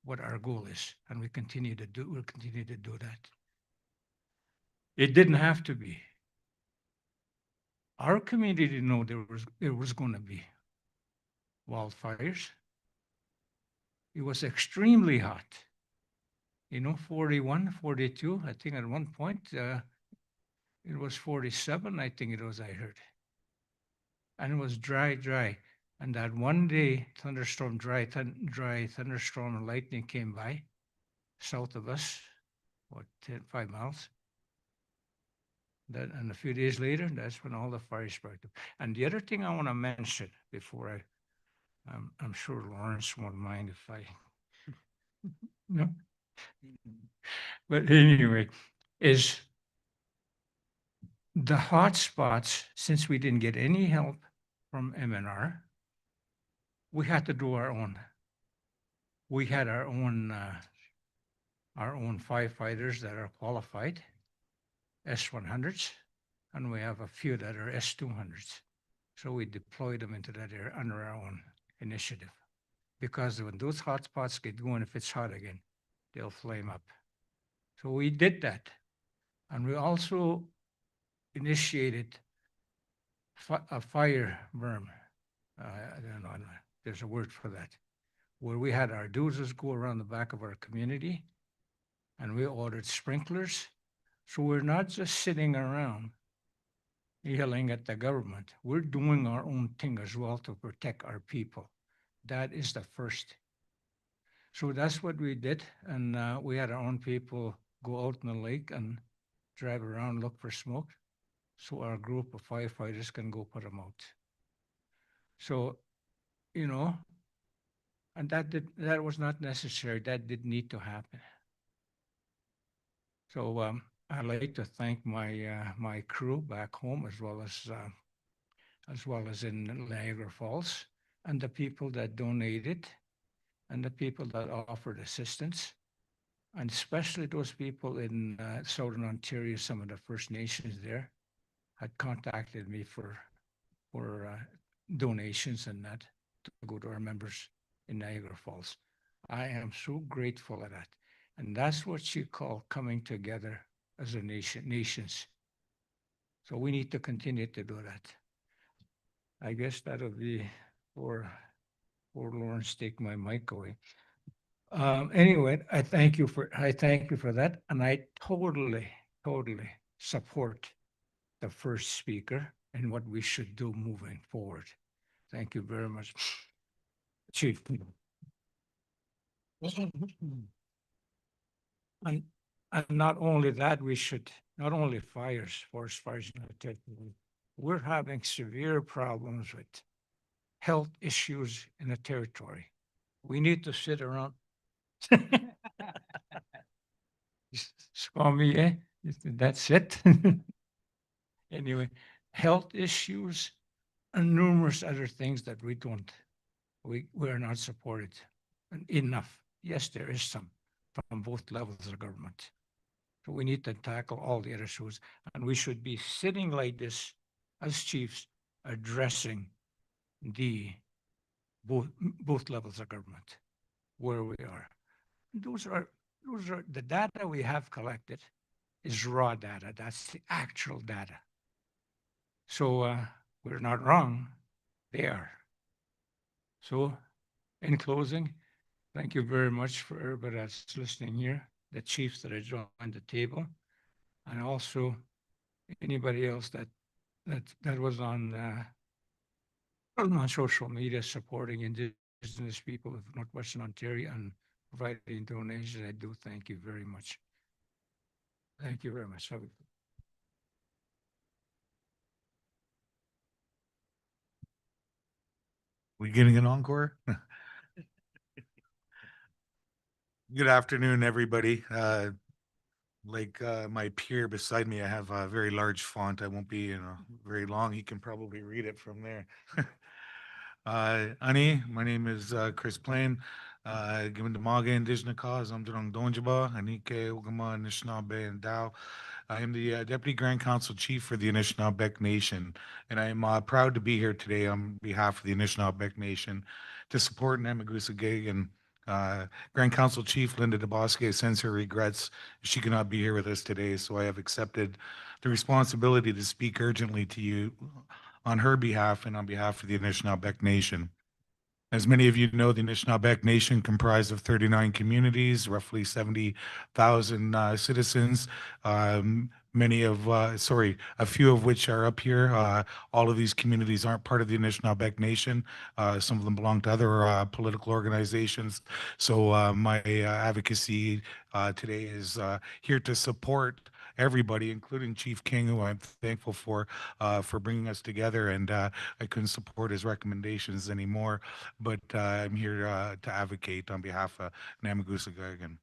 what our goal is, and we'll continue to do that. It didn't have to be. Our community knew there was going to be wildfires. it was extremely hot. 41, 42. I think at one point it was 47, I think it was, I heard. And it was dry. And that one day, thunderstorm, dry thunderstorm and lightning came by south of us, 5 miles. And a few days later, that's when all the fires sparked up. And the other thing I want to mention before I'm sure Lawrence won't mind if I, no. But anyway, is the hot spots, since we didn't get any help from MNR, we had to do our own. We had our own firefighters that are qualified, S100s, and we have a few that are S200s. So we deployed them into that area under our own initiative. Because when those hot spots get going, if it's hot again, they'll flame up. So we did that. And we also initiated a fire berm. I don't know, there's a word for that, where we had our doozers go around the back of our community and we ordered sprinklers. So we're not just sitting around yelling at the government. We're doing our own thing as well to protect our people. That is the first. So that's what we did. And we had our own people go out in the lake and drive around, look for smoke. So our group of firefighters can go put them out. So, and that was not necessary. That did need to happen. So I'd like to thank my crew back home as well as in Niagara Falls, and the people that donated, and the people that offered assistance, and especially those people in Southern Ontario. Some of the First Nations there had contacted me for donations and that to go to our members in Niagara Falls. I am so grateful for that. And that's what you call coming together as a nations. So we need to continue to do that. I guess that'll be for Lawrence take my mic away. Anyway, I thank you for that. And I totally support the first speaker and what we should do moving forward. Thank you very much, Chief. And not only that, we should, not only forest fires, we're having severe problems with health issues in the territory. We need to sit around. Swami, eh? That's it. Anyway, health issues and numerous other things that we're not supported enough. Yes, there is some from both levels of government. So we need to tackle all the other issues, and we should be sitting like this as chiefs addressing both levels of government where we are. Those are the data we have collected is raw data. That's the actual data. So we're not wrong. They are. So in closing, thank you very much for everybody that's listening here, the chiefs that have joined the table, and also anybody else that was on social media supporting Indigenous people of Northwestern Ontario and providing donations. I do thank you very much. Thank you very much. We getting an encore? Good afternoon, everybody. Like my peer beside me, I have a very large font. I won't be very long. He can probably read it from there. Ani, my name is Chris Plain. Given the Maga Indigenous Cause, I'm Durong Donjaba, Anike, Ugama, Anishinaabe, and Dao. I am the Deputy Grand Council Chief for the Anishinaabeg Nation, and I am proud to be here today on behalf of the Anishinaabeg Nation to support Namagusa and Grand Council Chief Linda DeBosque sends her regrets. She cannot be here with us today, so I have accepted the responsibility to speak urgently to you on her behalf and on behalf of the Anishinaabeg Nation. As many of you know, the Anishinaabeg Nation comprised of 39 communities, roughly 70,000 citizens. A few of which are up here. All of these communities aren't part of the Anishinaabeg Nation. Some of them belong to other political organizations. So my advocacy today is here to support everybody, including Chief King, who I'm thankful for bringing us together. And I couldn't support his recommendations anymore, but I'm here to advocate on behalf of Namagusa-Gagan.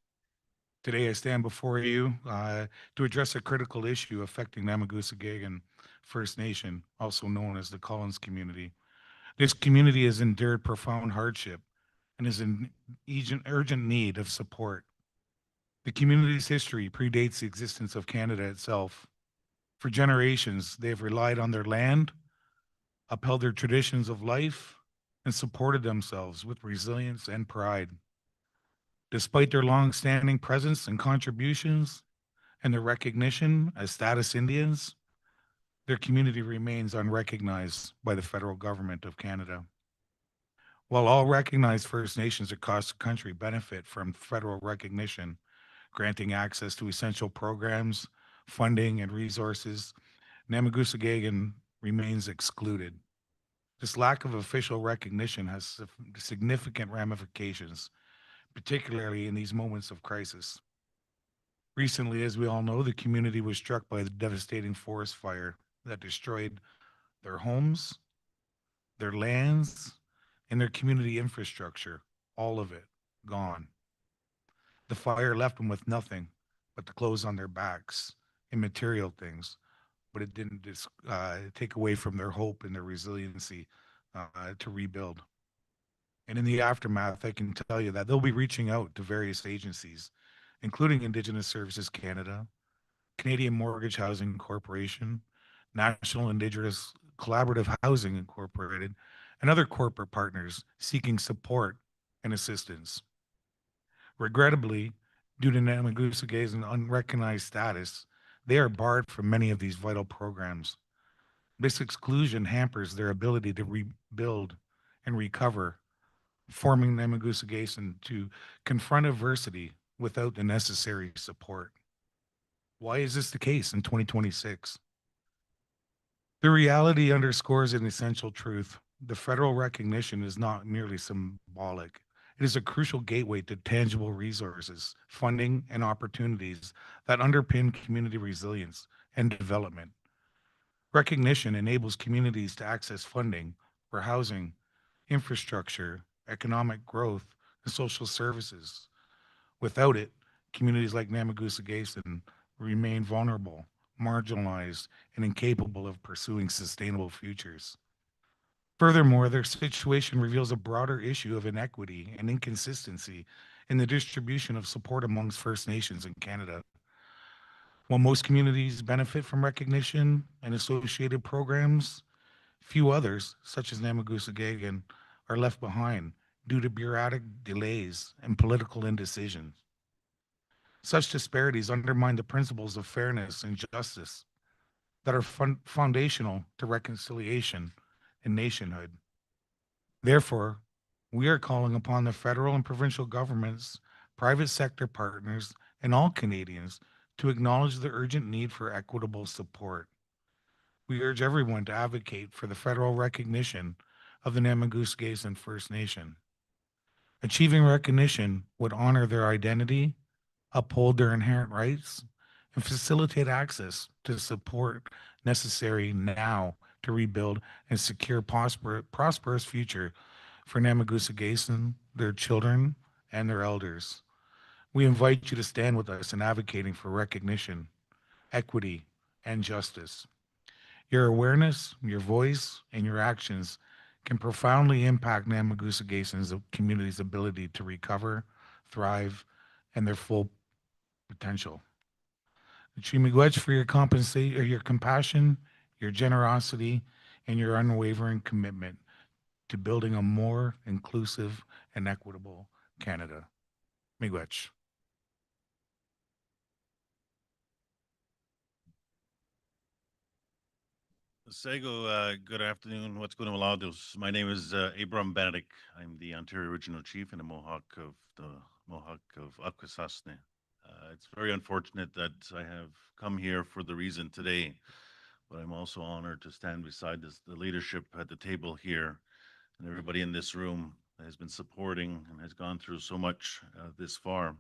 Today, I stand before you to address a critical issue affecting Namagusa-Gagan First Nation, also known as the Collins community. This community has endured profound hardship and is in urgent need of support. The community's history predates the existence of Canada itself. For generations, they have relied on their land, upheld their traditions of life, and supported themselves with resilience and pride. Despite their long-standing presence and contributions and their recognition as status Indians, their community remains unrecognized by the federal government of Canada. While all recognized First Nations across the country benefit from federal recognition, granting access to essential programs, funding, and resources, Namagusa-Gagan remains excluded. This lack of official recognition has significant ramifications, particularly in these moments of crisis. Recently, as we all know, the community was struck by the devastating forest fire that destroyed their homes, their lands, and their community infrastructure, all of it gone. The fire left them with nothing but the clothes on their backs and material things, but it didn't take away from their hope and their resiliency to rebuild. And in the aftermath, I can tell you that they'll be reaching out to various agencies, including Indigenous Services Canada, Canadian Mortgage Housing Corporation, National Indigenous Collaborative Housing Incorporated, and other corporate partners seeking support and assistance. Regrettably, due to Namagusa-Gagan's unrecognized status, they are barred from many of these vital programs. This exclusion hampers their ability to rebuild and recover, forming Namagusa-Gagan to confront adversity without the necessary support. Why is this the case in 2026? The reality underscores an essential truth. The federal recognition is not merely symbolic. It is a crucial gateway to tangible resources, funding, and opportunities that underpin community resilience and development. Recognition enables communities to access funding for housing, infrastructure, economic growth, and social services. Without it, communities like Namagusa-Gagan remain vulnerable, marginalized, and incapable of pursuing sustainable futures. Furthermore, their situation reveals a broader issue of inequity and inconsistency in the distribution of support amongst First Nations in Canada. While most communities benefit from recognition and associated programs, few others, such as Namagusa-Gagan, are left behind due to bureaucratic delays and political indecision. Such disparities undermine the principles of fairness and justice that are foundational to reconciliation and nationhood. Therefore, we are calling upon the federal and provincial governments, private sector partners, and all Canadians to acknowledge the urgent need for equitable support. We urge everyone to advocate for the federal recognition of the Namagusa-Gagan First Nation. Achieving recognition would honor their identity, uphold their inherent rights, and facilitate access to support necessary now to rebuild and secure prosperous future for Namagusa-Gagan, their children, and their elders. We invite you to stand with us in advocating for recognition, equity, and justice. Your awareness, your voice, and your actions can profoundly impact Namagusa-Gagan's community's ability to recover, thrive, and their full potential. Miigwech for your your compassion, your generosity, and your unwavering commitment to building a more inclusive and equitable Canada. Miigwech. Sego, good afternoon. What's going on, Malados? My name is Abram Benedict. I'm the Ontario Regional Chief and the Mohawk of Akwesasne. It's very unfortunate that I have come here for the reason today, but I'm also honored to stand beside the leadership at the table here and everybody in this room that has been supporting and has gone through so much this far.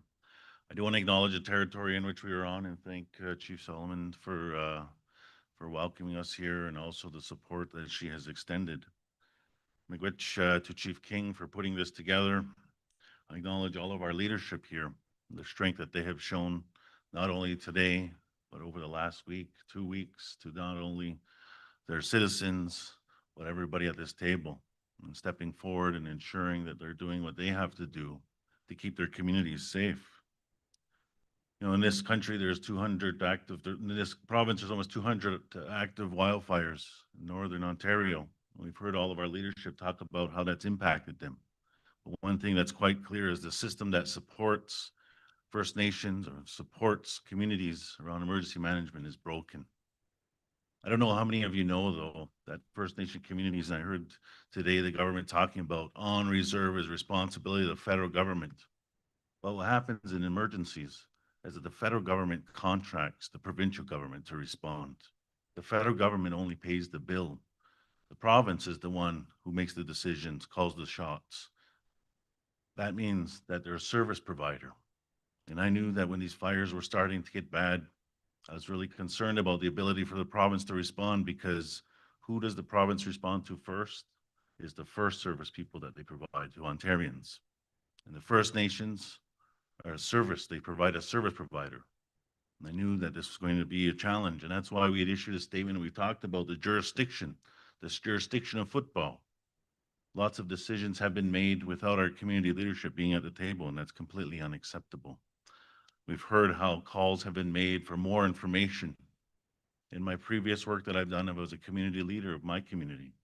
I do want to acknowledge the territory in which we are on and thank Chief Solomon for welcoming us here and also the support that she has extended. Miigwech to Chief King for putting this together. I acknowledge all of our leadership here, the strength that they have shown not only today, but over the last week, 2 weeks, to not only their citizens, but everybody at this table, and stepping forward and ensuring that they're doing what they have to do to keep their communities safe. You know, in this country, there's 200 active, in this province, there's almost 200 active wildfires in Northern Ontario. We've heard all of our leadership talk about how that's impacted them. But one thing that's quite clear is the system that supports First Nations or supports communities around emergency management is broken. I don't know how many of you know, though, that First Nation communities, and I heard today the government talking about on reserve is responsibility of the federal government. Well, what happens in emergencies is that the federal government contracts the provincial government to respond. The federal government only pays the bill. The province is the one who makes the decisions, calls the shots. That means that they're a service provider. And I knew that when these fires were starting to get bad, I was really concerned about the ability for the province to respond, because who does the province respond to first? Is the first service people that they provide to Ontarians. And the First Nations are a service, they provide a service provider. And I knew that this was going to be a challenge, and that's why we had issued a statement and we talked about the jurisdiction, this jurisdiction of football. Lots of decisions have been made without our community leadership being at the table, and that's completely unacceptable. We've heard how calls have been made for more information. In my previous work that I've done, I was a community leader of my community.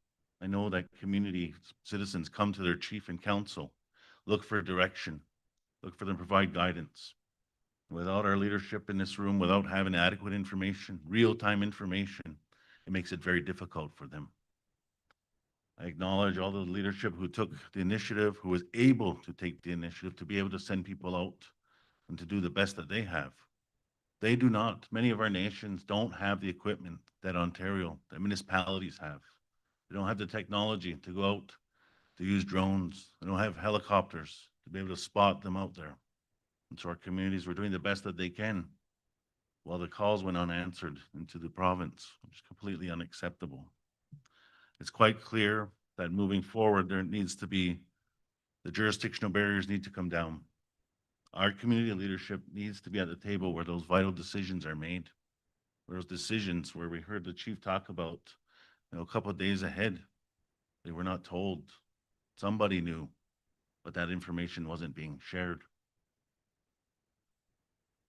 I know that community citizens come to their chief and council, look for direction, look for them to provide guidance. Without our leadership in this room, without having adequate information, real-time information, it makes it very difficult for them. I acknowledge all the leadership who took the initiative, who was able to take the initiative to be able to send people out and to do the best that they have. They do not. Many of our nations don't have the equipment that Ontario, that municipalities have. They don't have the technology to go out, to use drones. They don't have helicopters to be able to spot them out there. And so our communities were doing the best that they can while the calls went unanswered into the province, which is completely unacceptable. It's quite clear that moving forward, there needs to be, the jurisdictional barriers need to come down. Our community leadership needs to be at the table where those vital decisions are made, where those decisions, where we heard the chief talk about, a couple of days ahead, they were not told. Somebody knew, but that information wasn't being shared.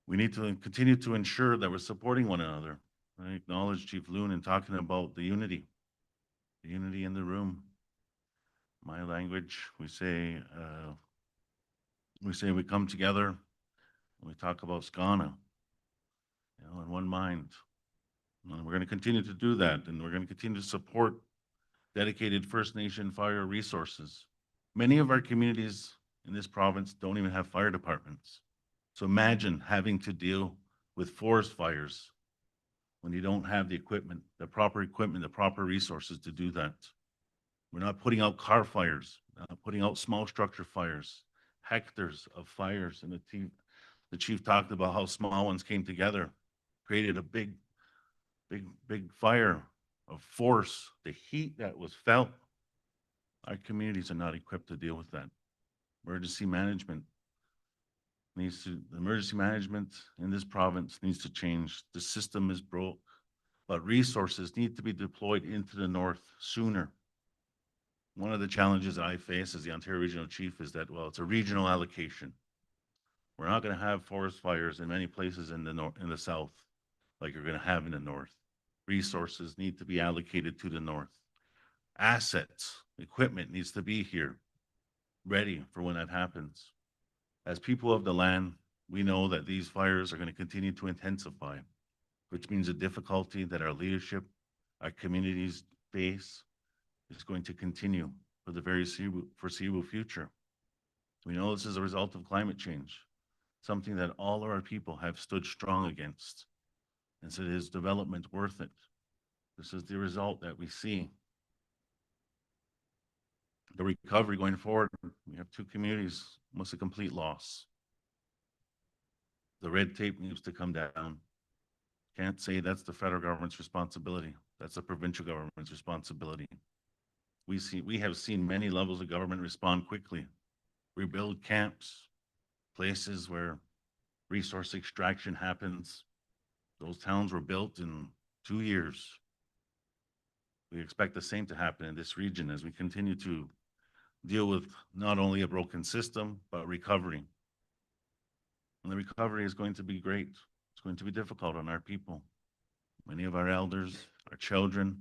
We need to continue to ensure that we're supporting one another. I acknowledge Chief Loon in talking about the unity in the room. My language, we say we come together and we talk about Skana, in one mind. And we're going to continue to do that, and we're going to continue to support dedicated First Nation fire resources. Many of our communities in this province don't even have fire departments. So imagine having to deal with forest fires when you don't have the equipment, the proper resources to do that. We're not putting out car fires, not putting out small structure fires, hectares of fires. And the chief talked about how small ones came together, created a big fire of force, the heat that was felt. Our communities are not equipped to deal with that. Emergency management in this province needs to change. The system is broke, but resources need to be deployed into the north sooner. One of the challenges I face as the Ontario Regional Chief is that, well, it's a regional allocation. We're not going to have forest fires in many places in the south like you're going to have in the north. Resources need to be allocated to the north. Assets, equipment needs to be here, ready for when that happens. As people of the land, we know that these fires are going to continue to intensify, which means the difficulty that our leadership our communities face is going to continue for the very foreseeable future. We know this is a result of climate change, something that all of our people have stood strong against. And so is development worth it? This is the result that we see. The recovery going forward, we have 2 communities, almost a complete loss. The red tape needs to come down. Can't say that's the federal government's responsibility. That's the provincial government's responsibility. We have seen many levels of government respond quickly, rebuild camps, places where resource extraction happens. Those towns were built in 2 years. We expect the same to happen in this region as we continue to deal with not only a broken system, but recovery. And the recovery is going to be great. It's going to be difficult on our people. Many of our elders, our children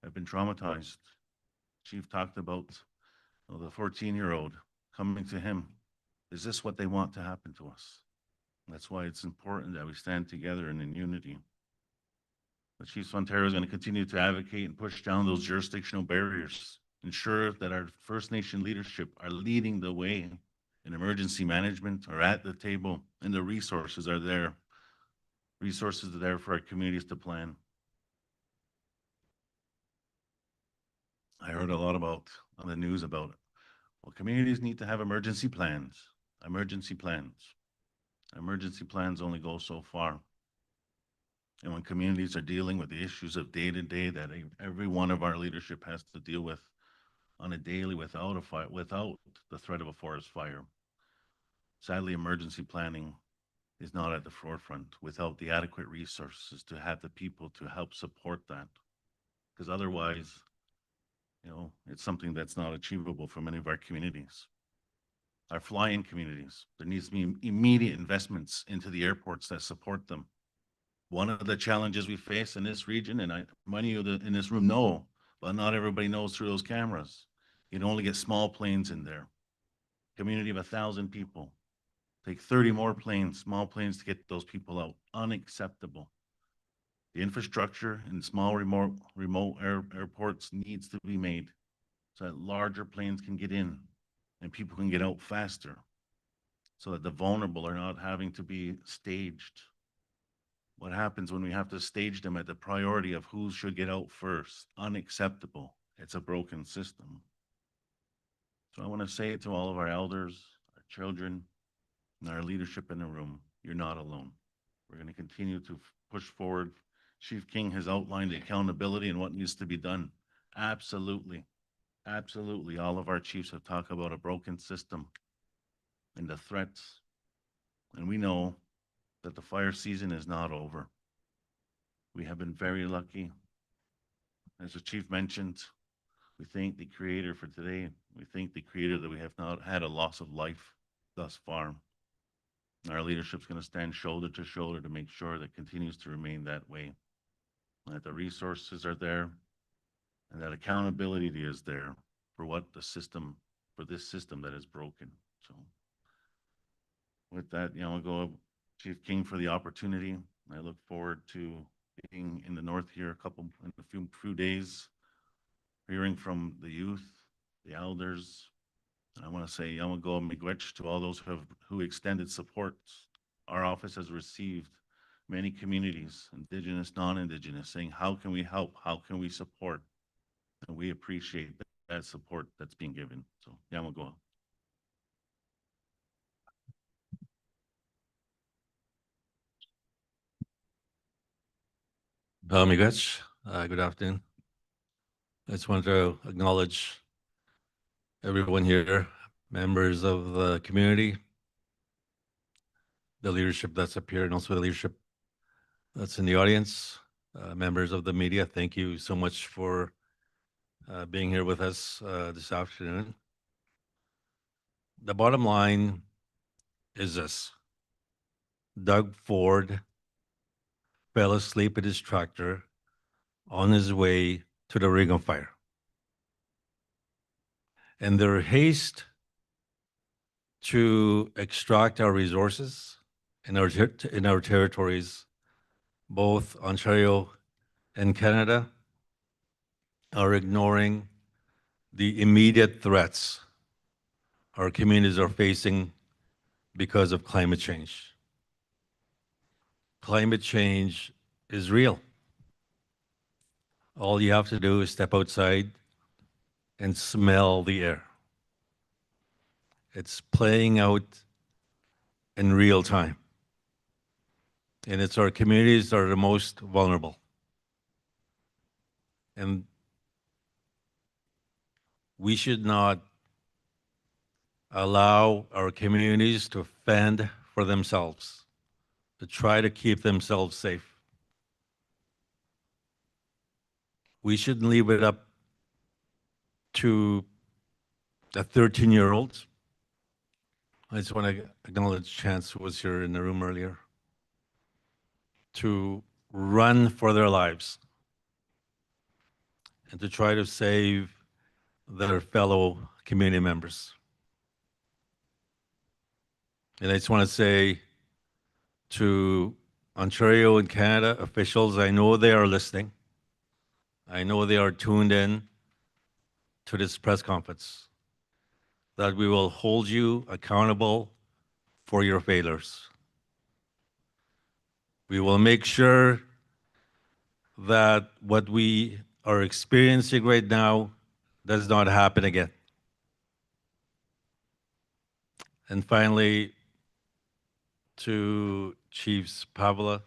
have been traumatized. Chief talked about the 14-year-old coming to him. Is this what they want to happen to us? That's why it's important that we stand together and in unity. The Chiefs of Ontario is going to continue to advocate and push down those jurisdictional barriers, ensure that our First Nation leadership are leading the way in emergency management, are at the table, and the resources are there. Resources are there for our communities to plan. I heard a lot about on the news about, well, communities need to have emergency plans. Emergency plans. Emergency plans only go so far. And when communities are dealing with the issues of day to day that every one of our leadership has to deal with on a daily without a fire, without the threat of a forest fire, sadly, emergency planning is not at the forefront without the adequate resources to have the people to help support that. Because otherwise, it's something that's not achievable for many of our communities. Our fly-in communities, there needs to be immediate investments into the airports that support them. One of the challenges we face in this region, and many of you in this room know, but not everybody knows through those cameras, you can only get small planes in there. Community of 1,000 people. Take 30 more planes, small planes to get those people out. Unacceptable. The infrastructure in small remote airports needs to be made so that larger planes can get in and people can get out faster so that the vulnerable are not having to be staged. What happens when we have to stage them at the priority of who should get out first? Unacceptable. It's a broken system. So I want to say it to all of our elders, our children, and our leadership in the room. You're not alone. We're going to continue to push forward. Chief King has outlined the accountability and what needs to be done. Absolutely. Absolutely. All of our chiefs have talked about a broken system and the threats. And we know that the fire season is not over. We have been very lucky. As the chief mentioned, we thank the creator for today. We thank the creator that we have not had a loss of life thus far. And our leadership is going to stand shoulder to shoulder to make sure that continues to remain that way. And that the resources are there and that accountability is there for this system that is broken. So with that, I'll go Chief King for the opportunity. I look forward to being in the north here in a few days, hearing from the youth, the elders. And I want to say Yamago Miigwech to all those who extended support. Our office has received many communities, Indigenous, non-Indigenous, saying, how can we help? How can we support? And we appreciate that support that's being given. So Yamago. Miigwech, good afternoon. I just want to acknowledge everyone here, members of the community, the leadership that's up here, and also the leadership that's in the audience, members of the media. Thank you so much for being here with us this afternoon. The bottom line is this. Doug Ford fell asleep in his tractor on his way to the ring of fire. And their haste to extract our resources in our territories, both Ontario and Canada, are ignoring the immediate threats our communities are facing because of climate change. Climate change is real. All you have to do is step outside and smell the air. It's playing out in real time. And it's our communities that are the most vulnerable. And we should not allow our communities to fend for themselves, to try to keep themselves safe. We shouldn't leave it up to a 13-year-old. I just want to acknowledge Chance, who was here in the room earlier, to run for their lives and to try to save their fellow community members. And I just want to say to Ontario and Canada officials, I know they are listening. I know they are tuned in to this press conference, that we will hold you accountable for your failures. We will make sure that what we are experiencing right now does not happen again. And finally, to Chiefs Pavla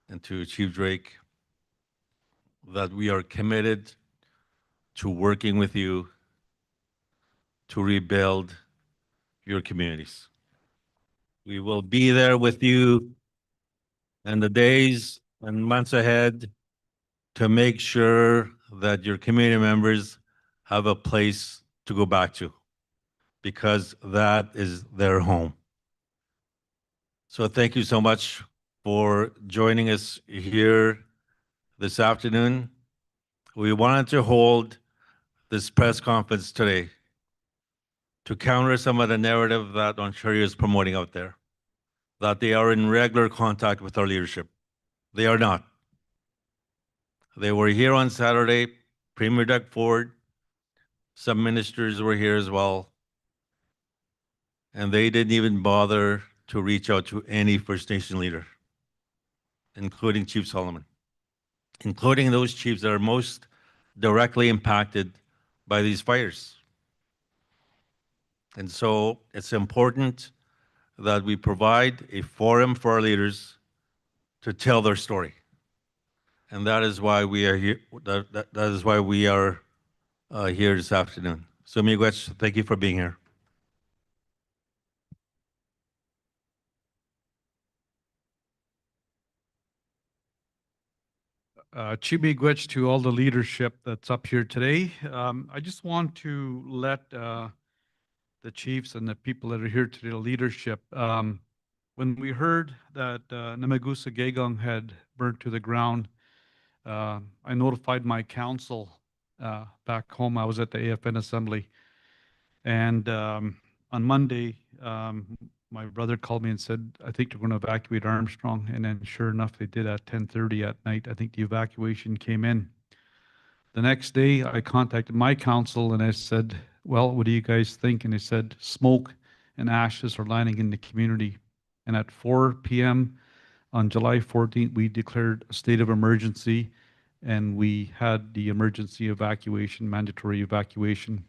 and to Chief Drake, that we are committed to working with you to rebuild your communities. We will be there with you in the days and months ahead to make sure that your community members have a place to go back to, because that is their home. So thank you so much for joining us here this afternoon. We wanted to hold this press conference today to counter some of the narrative that Ontario is promoting out there, that they are in regular contact with our leadership. They are not. They were here on Saturday. Premier Doug Ford, some ministers were here as well, and they didn't even bother to reach out to any First Nation leader, including Chief Solomon, including those chiefs that are most directly impacted by these fires. And so it's important that we provide a forum for our leaders to tell their story. And that is why we are here. That is why we are here this afternoon. So miigwech, thank you for being here. Chibigwech to all the leadership that's up here today. I just want to let the chiefs and the people that are here today, the leadership, when we heard that Namagusa Gegong had burnt to the ground, I notified my council back home. I was at the AFN assembly. And on Monday, my brother called me and said, I think they're going to evacuate Armstrong. And then sure enough, they did at 10:30 at night. I think the evacuation came in. The next day, I contacted my council and I said, well, what do you guys think? And they said, smoke and ashes are lining in the community. And at 4 p.m. on July 14th, we declared a state of emergency and we had the emergency evacuation, mandatory evacuation.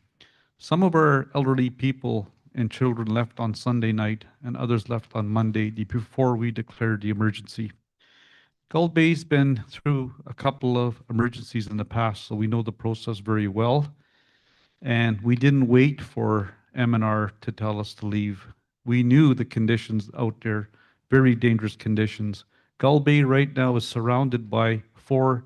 Some of our elderly people and children left on Sunday night and others left on Monday before we declared the emergency. Gull Bay's been through a couple of emergencies in the past, so we know the process very well. And we didn't wait for M&R to tell us to leave. We knew the conditions out there, very dangerous conditions. Gull Bay right now is surrounded by 4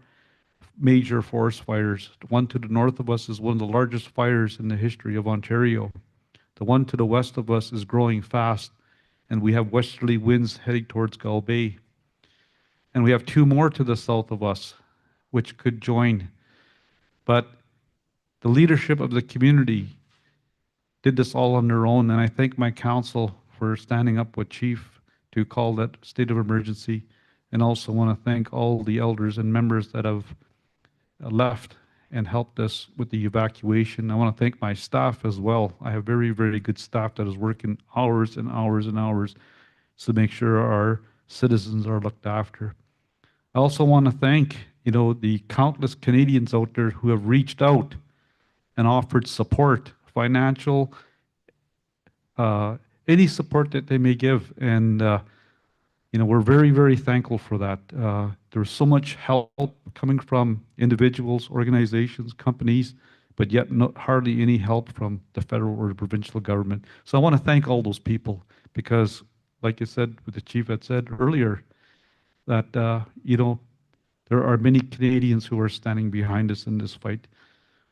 major forest fires. The one to the north of us is one of the largest fires in the history of Ontario. The one to the west of us is growing fast, and we have westerly winds heading towards Gull Bay. And we have 2 more to the south of us, which could join. But the leadership of the community did this all on their own, and I thank my council for standing up with Chief to call that state of emergency, and also want to thank all the elders and members that have left and helped us with the evacuation. I want to thank my staff as well. I have very, very good staff that is working hours and hours and hours to make sure our citizens are looked after. I also want to thank, the countless Canadians out there who have reached out and offered support, financial, any support that they may give. And, we're very, very thankful for that. There's so much help coming from individuals, organizations, companies, but yet hardly any help from the federal or the provincial government. So I want to thank all those people because, like I said, what the chief had said earlier, that, there are many Canadians who are standing behind us in this fight.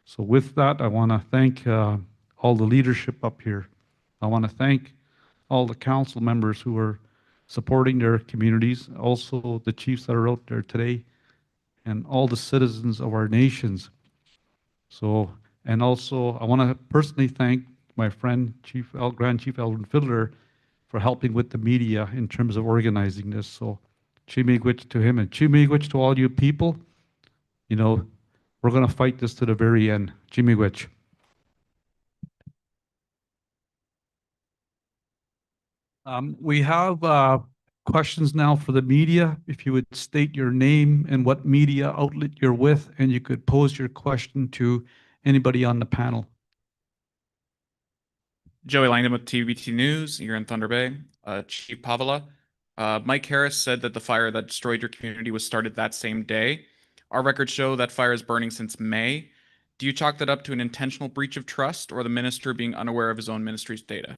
So with that, I want to thank all the leadership up here. I want to thank all the council members who are supporting their communities, also the chiefs that are out there today, and all the citizens of our nations. So, and also I want to personally thank my friend, Grand Chief Alvin Fiddler, for helping with the media in terms of organizing this. So, Chimigwich to him and Chimigwich to all you people. We're going to fight this to the very end. Chimigwich. We have questions now for the media. If you would state your name and what media outlet you're with, and you could pose your question to anybody on the panel. Joey Langdon with TVT News here in Thunder Bay. Chief Pavala, Mike Harris said that the fire that destroyed your community was started that same day. Our records show that fire is burning since May. Do you chalk that up to an intentional breach of trust or the minister being unaware of his own ministry's data?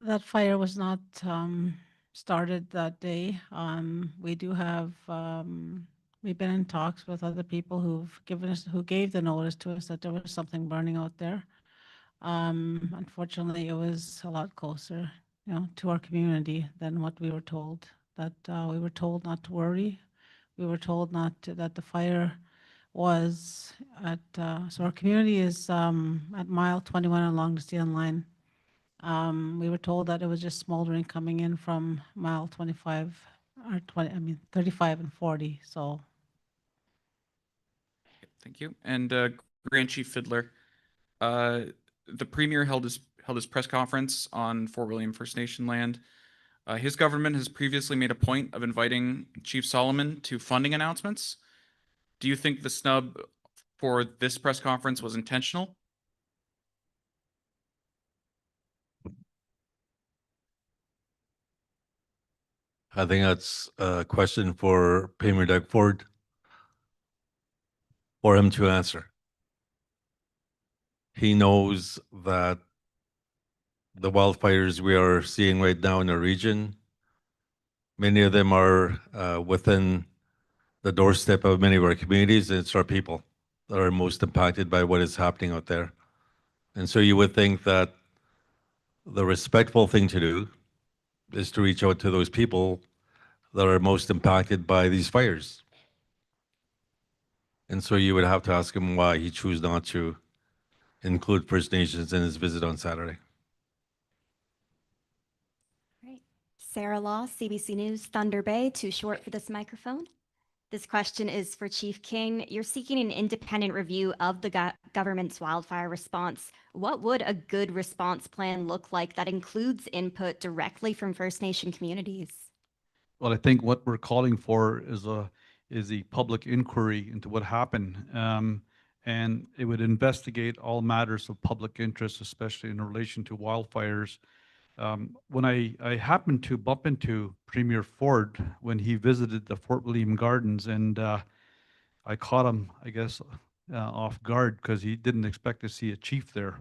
That fire was not started that day. We do have, we've been in talks with other people who gave the notice to us that there was something burning out there. Unfortunately, it was a lot closer, to our community than what we were told. That we were told not to worry. We were told that the fire was at, so our community is at mile 21 along the CN line. We were told that it was just smoldering coming in from mile 25 or 35 and 40. So. Thank you. And Grand Chief Fiddler, the Premier held his press conference on Fort William First Nation land. His government has previously made a point of inviting Chief Solomon to funding announcements. Do you think the snub for this press conference was intentional? I think that's a question for Premier Doug Ford for him to answer. He knows that the wildfires we are seeing right now in the region, many of them are within the doorstep of many of our communities, and it's our people that are most impacted by what is happening out there. And so you would think that the respectful thing to do is to reach out to those people that are most impacted by these fires. And so you would have to ask him why he chose not to include First Nations in his visit on Saturday. Great. Sarah Law, CBC News, Thunder Bay, too short for this microphone. This question is for Chief King. You're seeking an independent review of the government's wildfire response. What would a good response plan look like that includes input directly from First Nation communities? Well, I think what we're calling for is a public inquiry into what happened. And it would investigate all matters of public interest, especially in relation to wildfires. When I happened to bump into Premier Ford when he visited the Fort William Gardens, and I caught him, I guess, off guard because he didn't expect to see a chief there.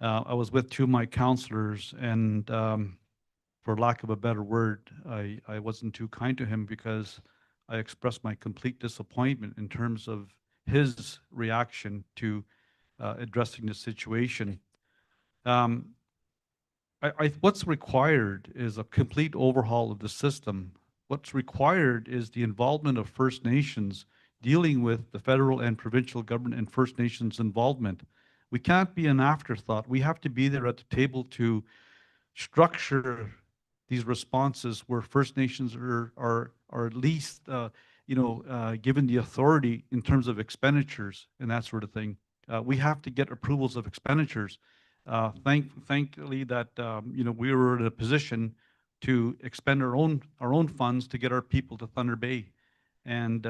I was with two of my counselors, and for lack of a better word, I wasn't too kind to him because I expressed my complete disappointment in terms of his reaction to addressing the situation. What's required is a complete overhaul of the system. What's required is the involvement of First Nations dealing with the federal and provincial government and First Nations involvement. We can't be an afterthought. We have to be there at the table to structure these responses where First Nations are at least, given the authority in terms of expenditures and that sort of thing. We have to get approvals of expenditures. Thankfully that, we were in a position to expend our own funds to get our people to Thunder Bay. And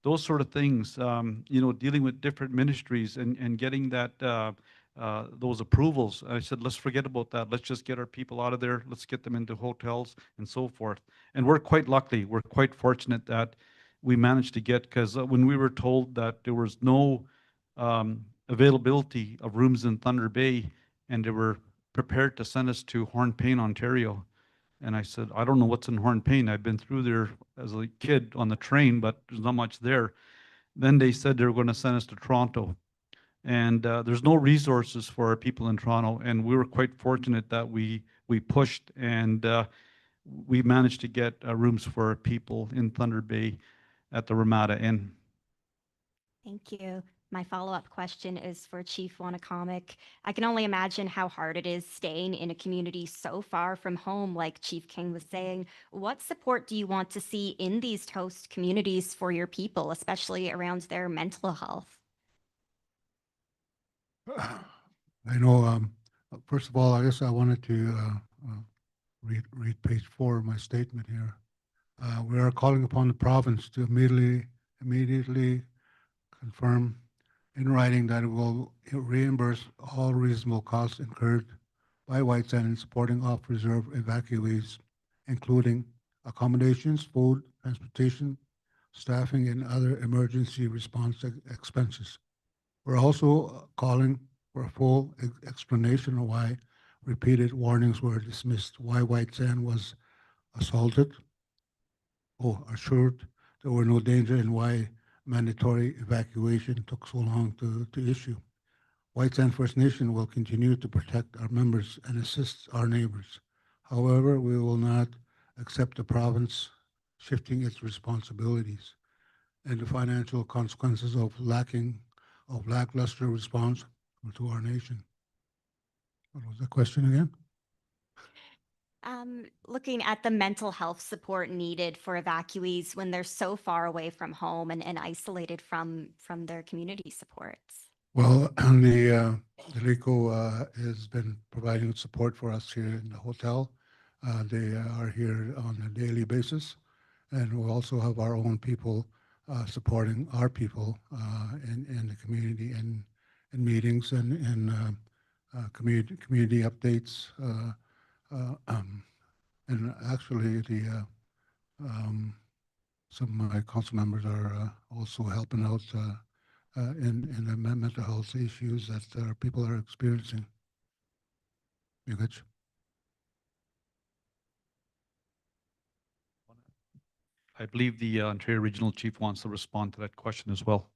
those sort of things, dealing with different ministries and getting those approvals. I said, let's forget about that. Let's just get our people out of there. Let's get them into hotels and so forth. And we're quite lucky. We're quite fortunate that we managed to get, because when we were told that there was no availability of rooms in Thunder Bay, and they were prepared to send us to Hornpain, Ontario. And I said, I don't know what's in Hornpain. I've been through there as a kid on the train, but there's not much there. Then they said they were going to send us to Toronto. And there's no resources for our people in Toronto. And we were quite fortunate that we pushed, and we managed to get rooms for our people in Thunder Bay at the Ramada Inn. Thank you. My follow-up question is for Chief Wanakamek. I can only imagine how hard it is staying in a community so far from home, like Chief King was saying. What support do you want to see in these host communities for your people, especially around their mental health? I know, first of all, I guess I wanted to read page 4 of my statement here. We are calling upon the province to immediately confirm in writing that it will reimburse all reasonable costs incurred by White Sand in supporting off-reserve evacuees, including accommodations, food, transportation, staffing, and other emergency response expenses. We're also calling for a full explanation of why repeated warnings were dismissed, why White Sand was assaulted, assured there were no danger, and why mandatory evacuation took so long to issue. White Sand First Nation will continue to protect our members and assist our neighbors. However, we will not accept the province shifting its responsibilities and the financial consequences of lackluster response to our nation. What was the question again? Looking at the mental health support needed for evacuees when they're so far away from home and isolated from their community supports. Well, the LICO has been providing support for us here in the hotel. They are here on a daily basis, and we also have our own people supporting our people in the community and in meetings and community updates. And actually, some of my council members are also helping out in the mental health issues that our people are experiencing. You good? I believe the Ontario Regional Chief wants to respond to that question as well.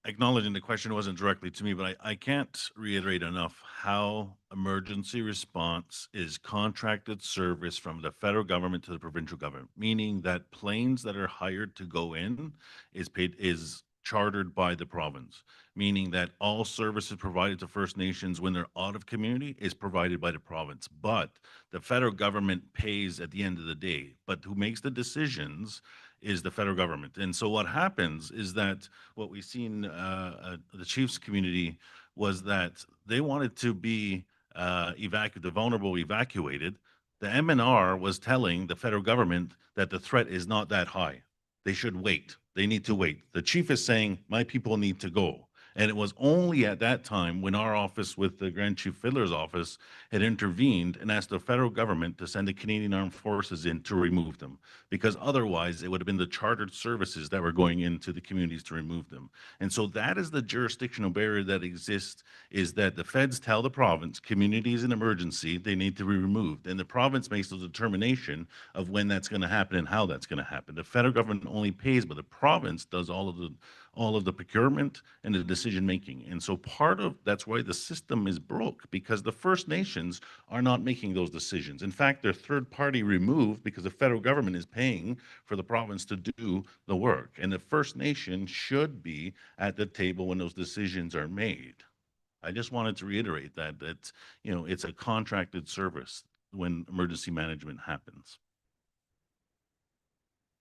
Acknowledging the question wasn't directly to me, but I can't reiterate enough how emergency response is contracted service from the federal government to the provincial government, meaning that planes that are hired to go in is chartered by the province, meaning that all services provided to First Nations when they're out of community is provided by the province. But the federal government pays at the end of the day. But who makes the decisions is the federal government. And so what happens is that what we've seen the Chiefs community was that they wanted to be the vulnerable evacuated. The MNR was telling the federal government that the threat is not that high. They should wait. They need to wait. The chief is saying, my people need to go. And it was only at that time when our office with the Grand Chief Fiddler's office had intervened and asked the federal government to send the Canadian Armed Forces in to remove them, because otherwise it would have been the chartered services that were going into the communities to remove them. And so that is the jurisdictional barrier that exists, is that the feds tell the province, communities in emergency, they need to be removed. And the province makes the determination of when that's going to happen and how that's going to happen. The federal government only pays, but the province does all of the procurement and the decision making. And so that's why the system is broke, because the First Nations are not making those decisions. In fact, they're third party removed because the federal government is paying for the province to do the work. And the First Nation should be at the table when those decisions are made. I just wanted to reiterate that it's a contracted service when emergency management happens.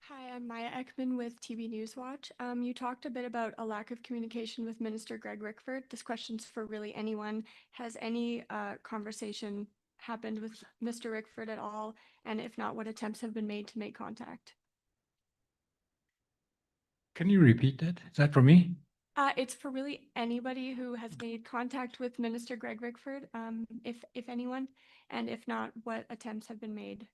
Hi, I'm Maya Ekman with TV Newswatch. You talked a bit about a lack of communication with Minister Greg Rickford. This question's for really anyone. Has any conversation happened with Mr. Rickford at all? And if not, what attempts have been made to make contact? Can you repeat that? Is that for me? It's for really anybody who has made contact with Minister Greg Rickford, if anyone, and if not, what attempts have been made?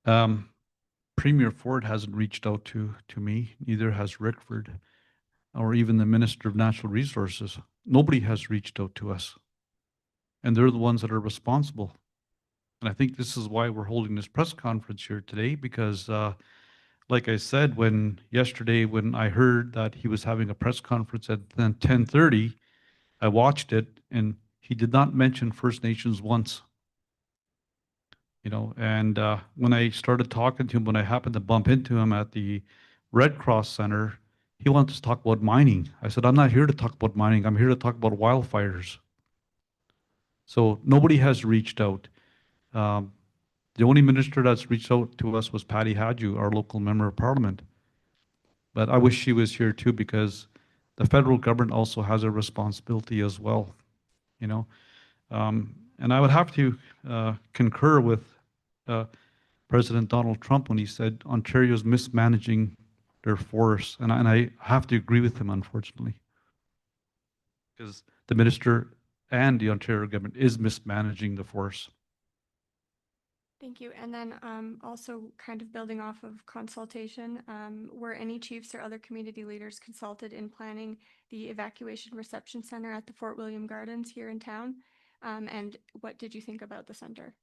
Premier Ford hasn't reached out to me, neither has Rickford or even the Minister of Natural Resources. Nobody has reached out to us. And they're the ones that are responsible. And I think this is why we're holding this press conference here today, because like I said, yesterday when I heard that he was having a press conference at 10:30, I watched it and he did not mention First Nations once. And when I started talking to him, when I happened to bump into him at the Red Cross Center, he wanted to talk about mining. I said, I'm not here to talk about mining. I'm here to talk about wildfires. So nobody has reached out. The only minister that's reached out to us was Patty Hadju, our local member of parliament. But I wish she was here too, because the federal government also has a responsibility as well. And I would have to concur with President Donald Trump when he said Ontario's mismanaging their forests. And I have to agree with him, unfortunately, because the minister and the Ontario government is mismanaging the forests. Thank you. And then also kind of building off of consultation, were any chiefs or other community leaders consulted in planning the evacuation reception center at the Fort William Gardens here in town? And what did you think about the center?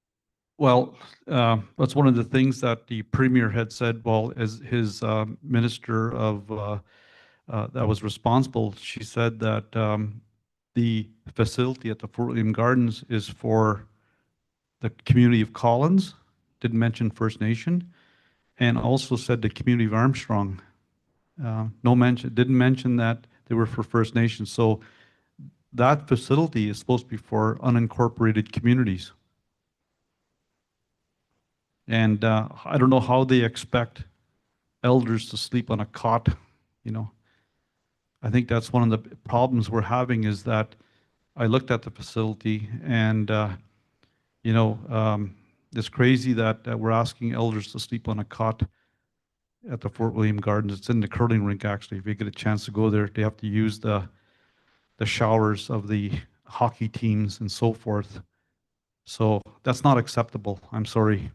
Well, that's one of the things that the premier had said. Well, as his minister of that was responsible, she said that the facility at the Fort William Gardens is for the community of Collins, didn't mention First Nation, and also said the community of Armstrong. Didn't mention that they were for First Nations. So that facility is supposed to be for unincorporated communities. And I don't know how they expect elders to sleep on a cot. I think that's one of the problems we're having, is that I looked at the facility and it's crazy that we're asking elders to sleep on a cot at the Fort William Gardens. It's in the curling rink, actually. If you get a chance to go there, they have to use the showers of the hockey teams and so forth. So that's not acceptable. I'm sorry.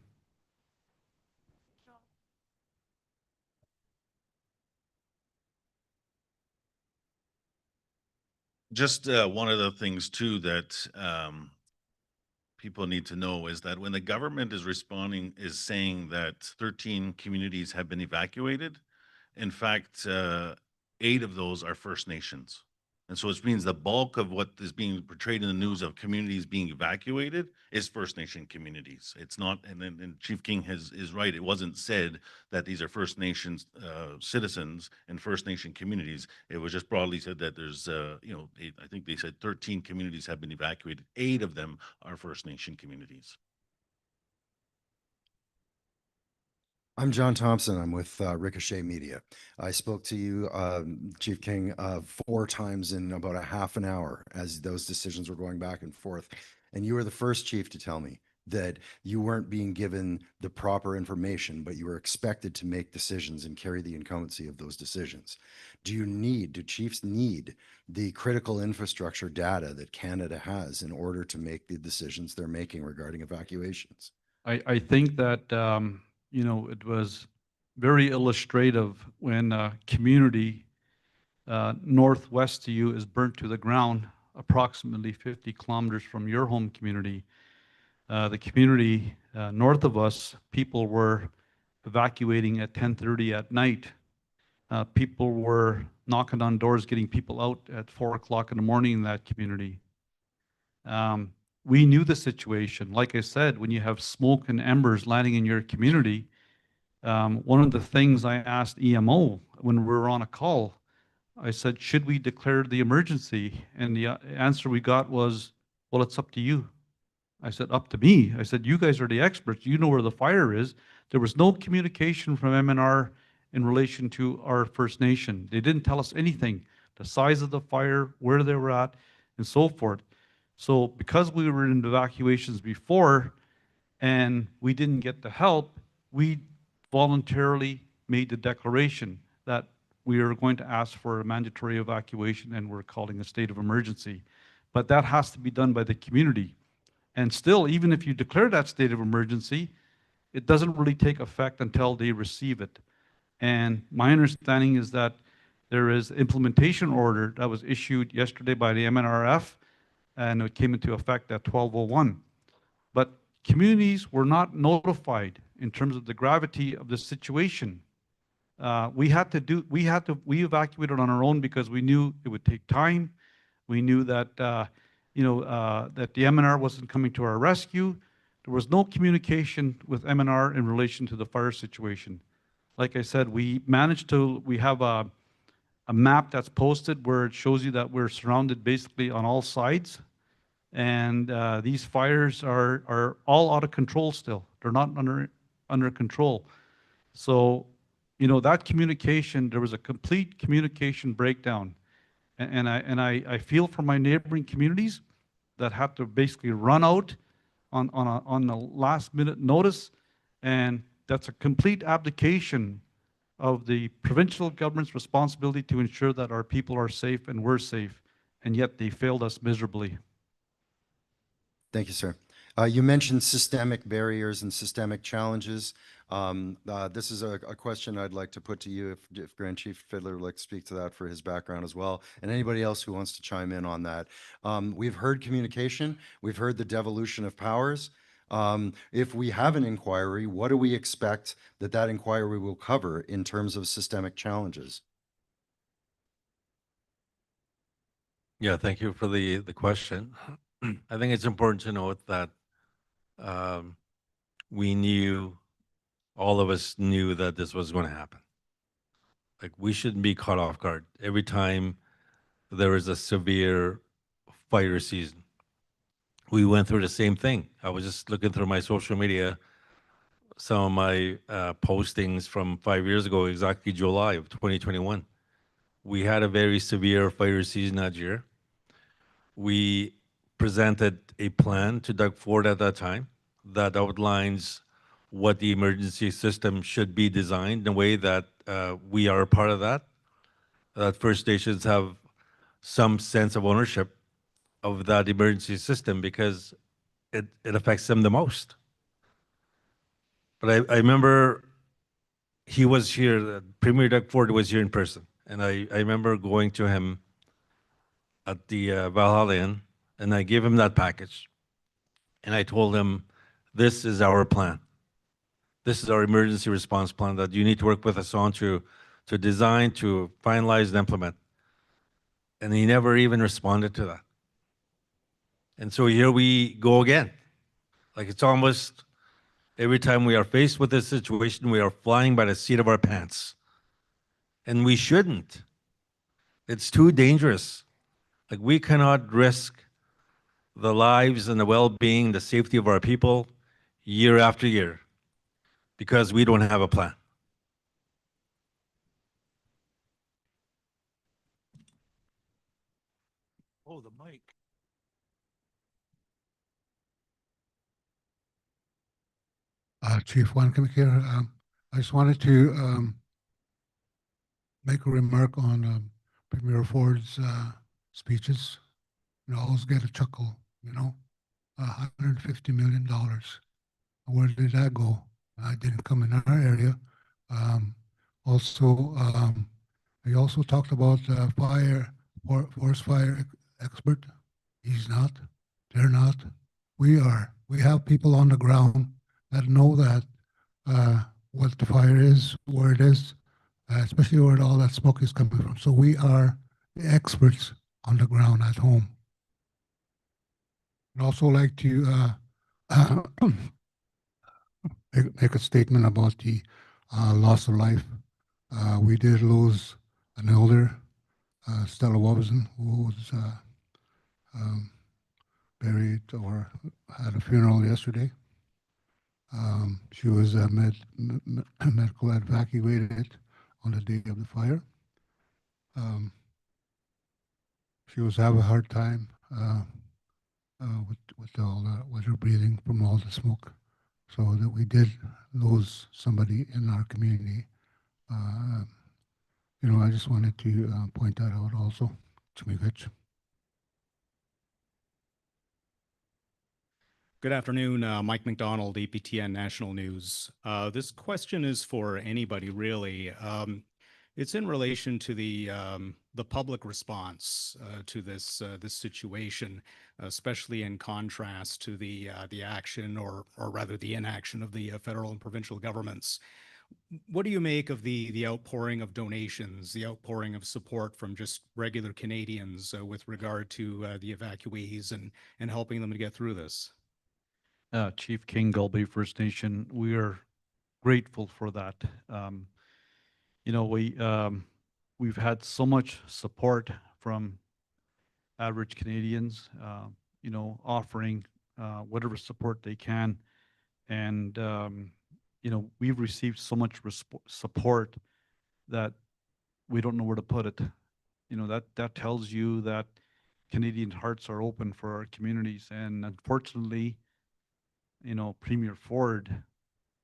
Just one of the things too that people need to know is that when the government is saying that 13 communities have been evacuated, in fact, 8 of those are First Nations. And so it means the bulk of what is being portrayed in the news of communities being evacuated is First Nation communities. It's not, and Chief King is right. It wasn't said that these are First Nations citizens and First Nation communities. It was just broadly said that there's, I think they said 13 communities have been evacuated. 8 of them are First Nation communities. I'm John Thompson. I'm with Ricochet Media. I spoke to you, Chief King, 4 times in about a half an hour as those decisions were going back and forth. And you were the first chief to tell me that you weren't being given the proper information, but you were expected to make decisions and carry the incumbency of those decisions. Do chiefs need the critical infrastructure data that Canada has in order to make the decisions they're making regarding evacuations? I think that it was very illustrative when a community northwest to you is burnt to the ground, approximately 50 kilometers from your home community. The community north of us, people were evacuating at 10:30 at night. People were knocking on doors, getting people out at 4 o'clock in the morning in that community. We knew the situation. Like I said, when you have smoke and embers landing in your community, one of the things I asked EMO when we were on a call, I said, should we declare the emergency? And the answer we got was, well, it's up to you. I said, up to me. I said, you guys are the experts. You know where the fire is. There was no communication from MNR in relation to our First Nation. They didn't tell us anything, the size of the fire, where they were at, and so forth. So because we were in evacuations before and we didn't get the help, we voluntarily made the declaration that we are going to ask for a mandatory evacuation and we're calling a state of emergency. But that has to be done by the community. And still, even if you declare that state of emergency, it doesn't really take effect until they receive it. And my understanding is that there is implementation order that was issued yesterday by the MNRF, and it came into effect at 12:01. But communities were not notified in terms of the gravity of the situation. We evacuated on our own because we knew it would take time. We knew that, that the MNR wasn't coming to our rescue. There was no communication with MNR in relation to the fire situation. Like I said, we have a map that's posted where it shows you that we're surrounded basically on all sides. And these fires are all out of control still. They're not under control. So, that communication, there was a complete communication breakdown. And I feel for my neighboring communities that have to basically run out on the last minute notice. And that's a complete abdication of the provincial government's responsibility to ensure that our people are safe and we're safe. And yet they failed us miserably. Thank you, sir. You mentioned systemic barriers and systemic challenges. This is a question I'd like to put to you if Grand Chief Fiddler would like to speak to that for his background as well, and anybody else who wants to chime in on that. We've heard communication. We've heard the devolution of powers. If we have an inquiry, what do we expect that inquiry will cover in terms of systemic challenges? Yeah, thank you for the question. I think it's important to note that all of us knew that this was going to happen. Like, we shouldn't be caught off guard every time there is a severe fire season. We went through the same thing. I was just looking through my social media, some of my postings from 5 years ago, exactly July of 2021. We had a very severe fire season that year. We presented a plan to Doug Ford at that time that outlines what the emergency system should be designed in a way that we are a part of that First Nations have some sense of ownership of that emergency system because it affects them the most. But I remember he was here, Premier Doug Ford was here in person, and I remember going to him at the Valhalla Inn, and I gave him that package. And I told him, this is our plan. This is our emergency response plan that you need to work with us on to design, to finalize and implement. And he never even responded to that. And so here we go again. Like, it's almost every time we are faced with this situation, we are flying by the seat of our pants. And we shouldn't. It's too dangerous. Like, we cannot risk the lives and the well-being, the safety of our people year after year because we don't have a plan. Oh, the mic. Chief Wankamik here. I just wanted to make a remark on Premier Ford's speeches. You always get a chuckle, $150 million. Where did that go? It didn't come in our area. He also talked about forest fire expert. He's not. They're not. We are. We have people on the ground that know that what the fire is, where it is, especially where all that smoke is coming from. So we are the experts on the ground at home. I'd also like to make a statement about the loss of life. We did lose an elder Stella Wobbeson, who was buried or had a funeral yesterday. She was medical evacuated on the day of the fire. She was having a hard time with her breathing from all the smoke. So that we did lose somebody in our community. I just wanted to point that out also. Chumikach. Good afternoon, Mike McDonald, APTN National News. This question is for anybody, really. It's in relation to the public response to this situation, especially in contrast to the action or rather the inaction of the federal and provincial governments. What do you make of the outpouring of donations, the outpouring of support from just regular Canadians with regard to the evacuees and helping them to get through this? Chief King, Gulbey First Nation, we are grateful for that. We've had so much support from average Canadians, offering whatever support they can. And, we've received so much support that we don't know where to put it. That tells you that Canadian hearts are open for our communities. And unfortunately, Premier Ford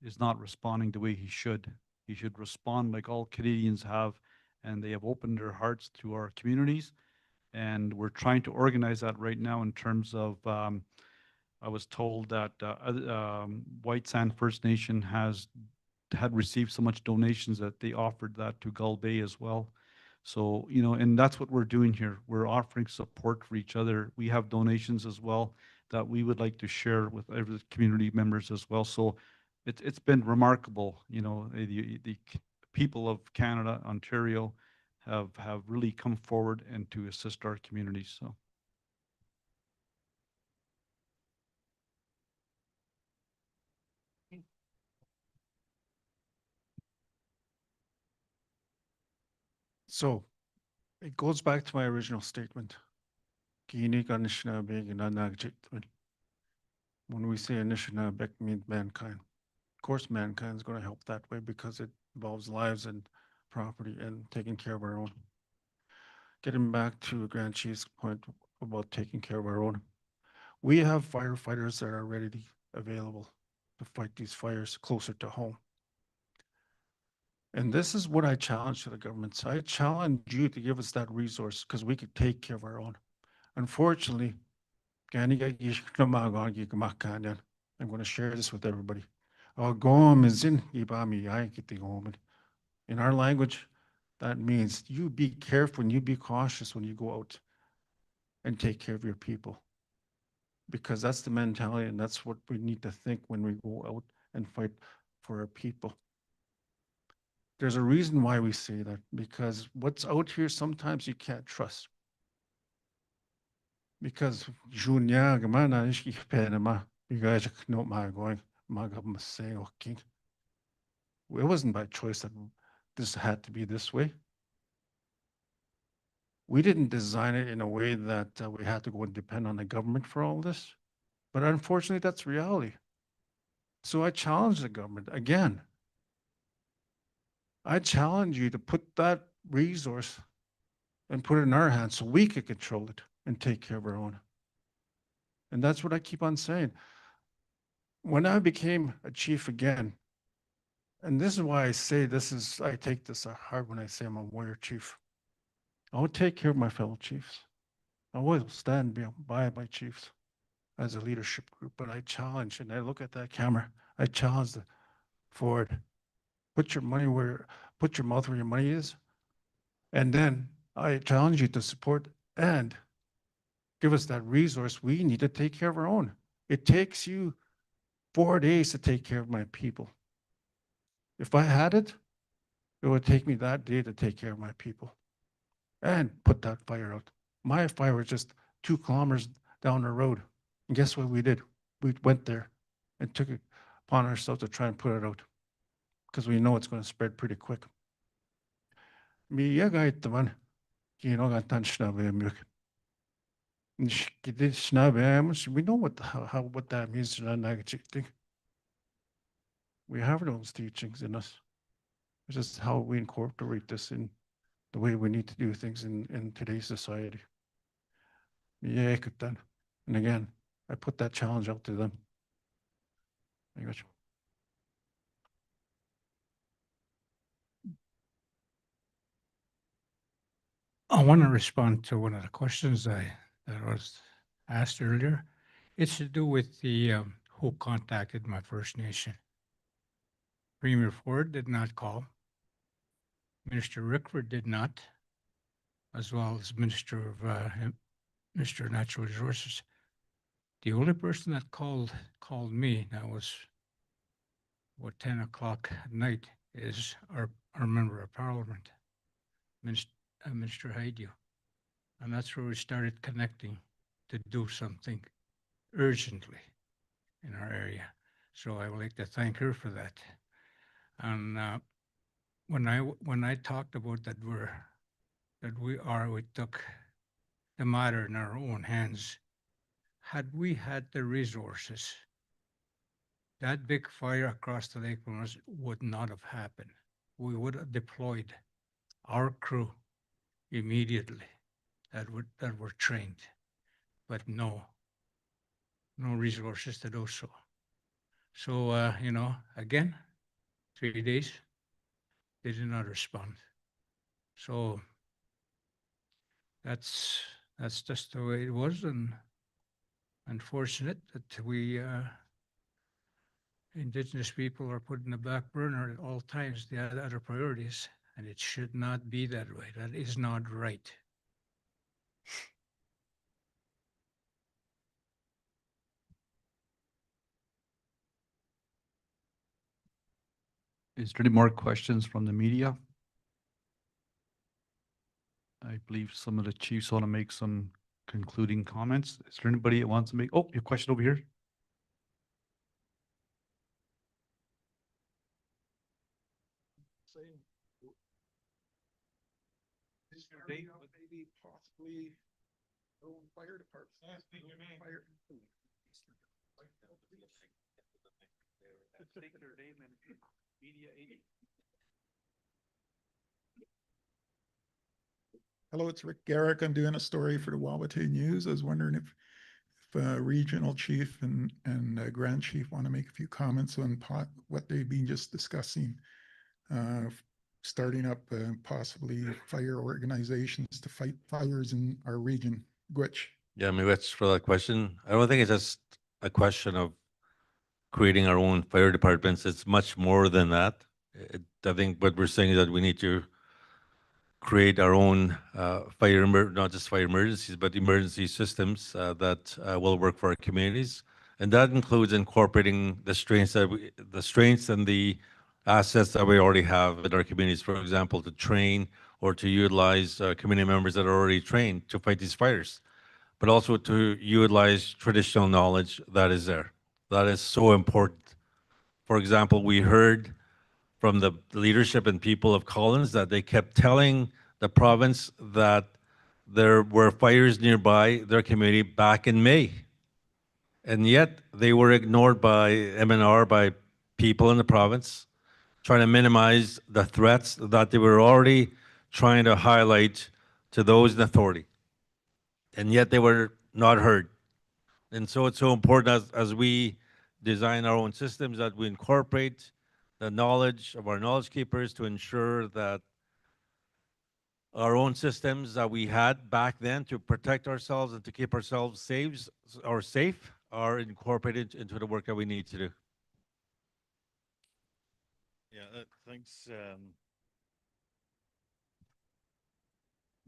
is not responding the way he should. He should respond like all Canadians have, and they have opened their hearts to our communities. And we're trying to organize that right now in terms of, I was told that White Sand First Nation had received so much donations that they offered that to Gull Bay as well. So, and that's what we're doing here. We're offering support for each other. We have donations as well that we would like to share with every community members as well. So it's been remarkable. The people of Canada, Ontario have really come forward and to assist our communities. So. So it goes back to my original statement. When we say Anishinaabe means mankind, of course mankind is going to help that way because it involves lives and property and taking care of our own. Getting back to Grand Chief's point about taking care of our own, we have firefighters that are ready available to fight these fires closer to home. And this is what I challenge to the governments. I challenge you to give us that resource because we could take care of our own. Unfortunately, I'm going to share this with everybody. In our language, that means you be careful and you be cautious when you go out and take care of your people. Because that's the mentality and that's what we need to think when we go out and fight for our people. There's a reason why we say that, because what's out here sometimes you can't trust. Because you guys know my going, my government saying, okay. It wasn't by choice that this had to be this way. We didn't design it in a way that we had to go and depend on the government for all this. But unfortunately, that's reality. So I challenge the government again. I challenge you to put that resource and put it in our hands so we could control it and take care of our own. And that's what I keep on saying. When I became a chief again, and this is why I say I take this hard when I say I'm a warrior chief. I will take care of my fellow chiefs. I will stand by my chiefs as a leadership group, but I challenge, and I look at that camera, I challenge the Ford, put your mouth where your money is. And then I challenge you to support and give us that resource. We need to take care of our own. It takes you 4 days to take care of my people. If I had it, it would take me that day to take care of my people and put that fire out. My fire was just 2 kilometers down the road. And guess what we did? We went there and took it upon ourselves to try and put it out because we know it's going to spread pretty quick. We know what how what that means. We have those teachings in us. It's just how we incorporate this in the way we need to do things in today's society. Yeah, then. And again, I put that challenge out to them. I got you. I want to respond to one of the questions that was asked earlier. It's to do with the who contacted my First Nation. Premier Ford did not call. Minister Rickford did not, as well as Minister of Natural Resources. The only person that called me, that was what 10 o'clock at night, is our member of Parliament, Minister Haidu. And that's where we started connecting to do something urgently in our area. So I would like to thank her for that. And when I talked about that we took the matter in our own hands, had we had the resources, that big fire across the lake would not have happened. We would have deployed our crew immediately that were trained, but no resources to do so. So, again, 3 days, they did not respond. So that's just the way it was, and unfortunate that we Indigenous people are put in the back burner at all times. They had other priorities, and it should not be that way. That is not right. Is there any more questions from the media? I believe some of the chiefs want to make some concluding comments. Is there anybody that wants to make, oh, your question over here? Maybe possibly fire department. Fire. Hello, it's Rick Garrick. I'm doing a story for the Wawatay News. I was wondering if Regional Chief and Grand Chief want to make a few comments on what they've been just discussing, starting up possibly fire organizations to fight fires in our region. Gwitch. Yeah, maybe that's for that question. I don't think it's just a question of creating our own fire departments. It's much more than that. I think what we're saying is that we need to create our own not just fire emergencies, but emergency systems that will work for our communities. And that includes incorporating the strengths and the assets that we already have in our communities, for example, to train or to utilize community members that are already trained to fight these fires, but also to utilize traditional knowledge that is there. That is so important. For example, we heard from the leadership and people of Collins that they kept telling the province that there were fires nearby their community back in May. And yet they were ignored by MNR, by people in the province, trying to minimize the threats that they were already trying to highlight to those in authority. And yet they were not heard. And so it's so important as we design our own systems that we incorporate the knowledge of our knowledge keepers to ensure that our own systems that we had back then to protect ourselves and to keep ourselves safe are incorporated into the work that we need to do. Yeah, thanks.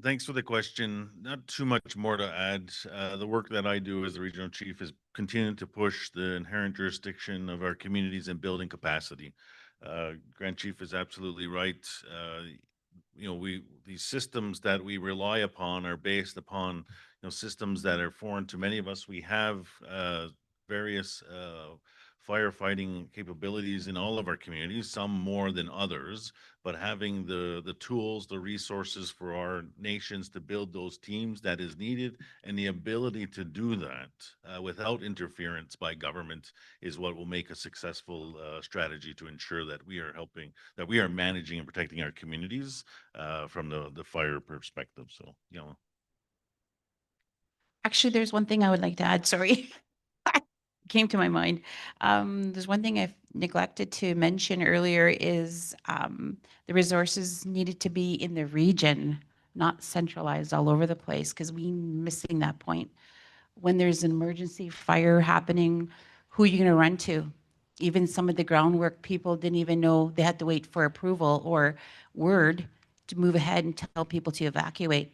Thanks for the question. Not too much more to add. The work that I do as the regional chief is continuing to push the inherent jurisdiction of our communities and building capacity. Grand Chief is absolutely right. These systems that we rely upon are based upon systems that are foreign to many of us. We have various firefighting capabilities in all of our communities, some more than others, but having the tools, the resources for our nations to build those teams that is needed, and the ability to do that without interference by government is what will make a successful strategy to ensure that we are helping, that we are managing and protecting our communities from the fire perspective. So, you know. Actually, there's one thing I would like to add, sorry. Came to my mind. There's one thing I've neglected to mention earlier is the resources needed to be in the region, not centralized all over the place, because we missing that point. When there's an emergency fire happening, who are you going to run to? Even some of the groundwork people didn't even know they had to wait for approval or word to move ahead and tell people to evacuate.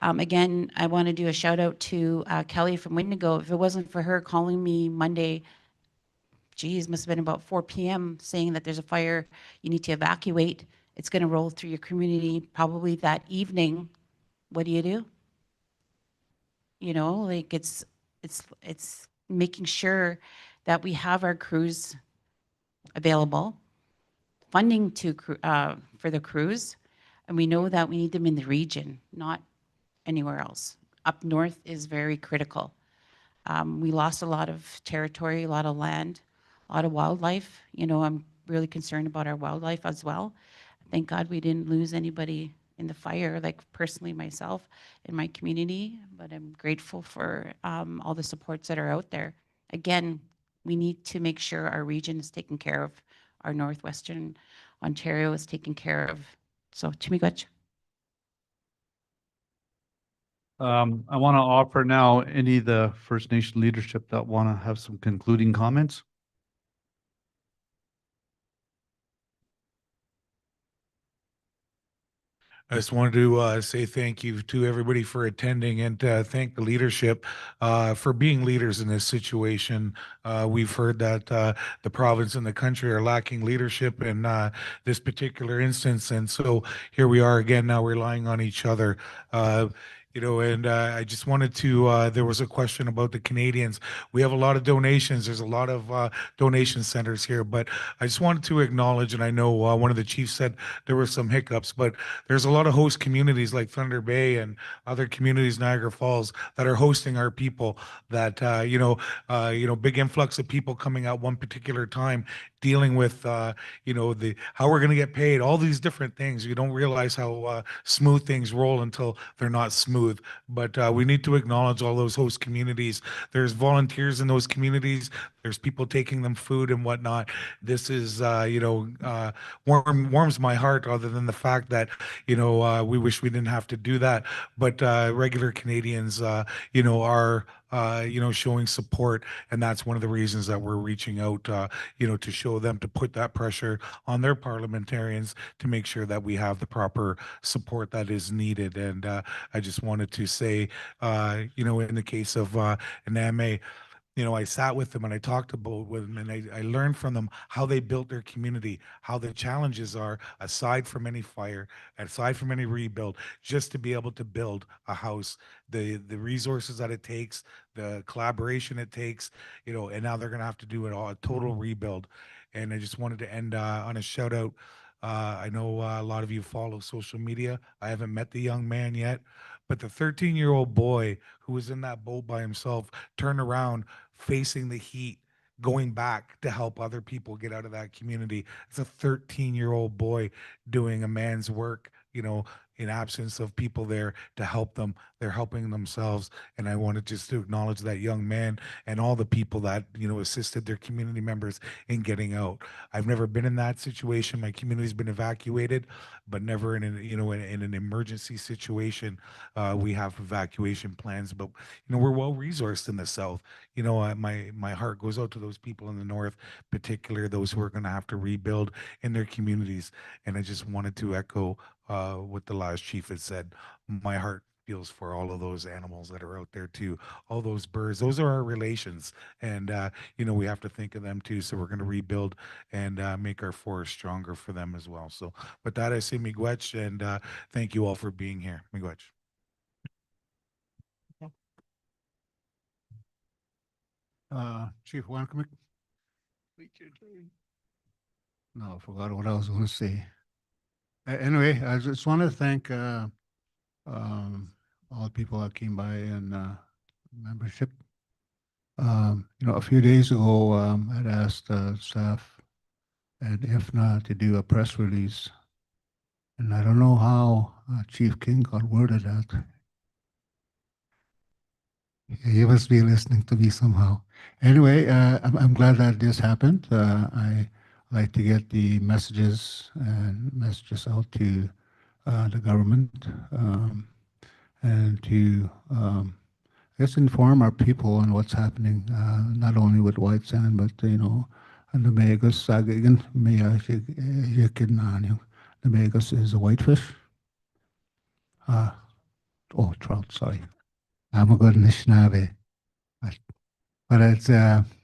Again, I want to do a shout out to Kelly from Windigo. If it wasn't for her calling me Monday, geez, must have been about 4 p.m. saying that there's a fire, you need to evacuate. It's going to roll through your community probably that evening. What do? You know, like it's making sure that we have our crews available, funding to for the crews, and we know that we need them in the region, not anywhere else. Up north is very critical. We lost a lot of territory, a lot of land, a lot of wildlife. You know, I'm really concerned about our wildlife as well. Thank God we didn't lose anybody in the fire, like personally myself in my community, but I'm grateful for all the supports that are out there. Again, we need to make sure our region is taken care of, our Northwestern Ontario is taken care of. So, Chimigwech. I want to offer now any of the First Nation leadership that want to have some concluding comments. I just wanted to say thank you to everybody for attending and thank the leadership for being leaders in this situation. We've heard that the province and the country are lacking leadership in this particular instance. And so here we are again now relying on each other. You know, and I just wanted to, there was a question about the Canadians. We have a lot of donations. There's a lot of donation centers here, but I just wanted to acknowledge, and I know one of the chiefs said there were some hiccups, but there's a lot of host communities like Thunder Bay and other communities, Niagara Falls, that are hosting our people that, you know, big influx of people coming at one particular time, dealing with, you know, how we're going to get paid, all these different things. You don't realize how smooth things roll until they're not smooth. But we need to acknowledge all those host communities. There's volunteers in those communities. There's people taking them food and whatnot. This is, you know, warms my heart, other than the fact that, you know, we wish we didn't have to do that. But regular Canadians, you know, are you know, showing support, and that's one of the reasons that we're reaching out, you know, to show them, to put that pressure on their parliamentarians to make sure that we have the proper support that is needed. And I just wanted to say, you know, in the case of NAME, you know, I sat with them and I talked about with them, and I learned from them how they built their community, how the challenges are, aside from any fire, aside from any rebuild, just to be able to build a house, the resources that it takes, the collaboration it takes, you know, and now they're going to have to do it all, a total rebuild. And I just wanted to end on a shout out. I know a lot of you follow social media. I haven't met the young man yet, but the 13-year-old boy who was in that boat by himself turned around, facing the heat, going back to help other people get out of that community. It's a 13-year-old boy doing a man's work, you know, in absence of people there to help them. They're helping themselves. And I wanted just to acknowledge that young man and all the people that, you know, assisted their community members in getting out. I've never been in that situation. My community's been evacuated, but never in an, you know, in an emergency situation. We have evacuation plans, but, you know, we're well resourced in the South. You know, my heart goes out to those people in the North, particularly those who are going to have to rebuild in their communities. And I just wanted to echo what the last chief had said. My heart feels for all of those animals that are out there too, all those birds. Those are our relations, and you know, we have to think of them too. So we're going to rebuild and make our forest stronger for them as well. So with that, I say miigwech, and thank you all for being here. Miigwech. Chief Wankamik. No, I forgot what I was going to say. Anyway, I just want to thank all the people that came by and membership. A few days ago, I'd asked staff and IFNA to do a press release, and I don't know how Chief King got word of that. He must be listening to me somehow. Anyway, I'm glad that this happened. I like to get the messages and messages out to the government and to I guess inform our people on what's happening, not only with white sand, but the Megas, again, the Megas is a whitefish. Oh, trout, sorry. I'm a good Anishinaabe. But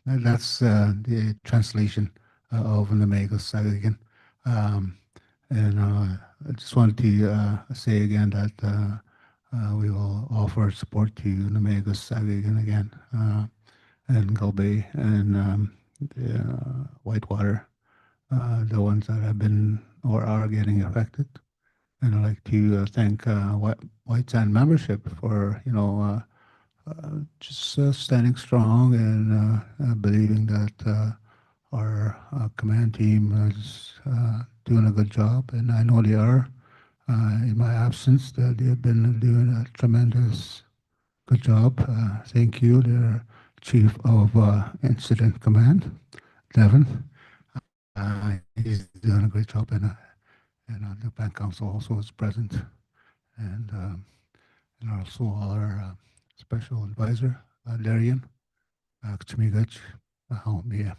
that's the translation of the Megas again. And I just wanted to say again that we will offer support to Namegas again, and Gulbay and the Whitewater, the ones that have been or are getting affected. And I'd like to thank White Sand membership for just standing strong and believing that our command team is doing a good job, and I know they are. In my absence, they have been doing a tremendous good job. Thank you, their Chief of Incident Command, Devin. He's doing a great job, and the Bank Council also is present, and also our Special Advisor, Darian Kachmigach, Mia.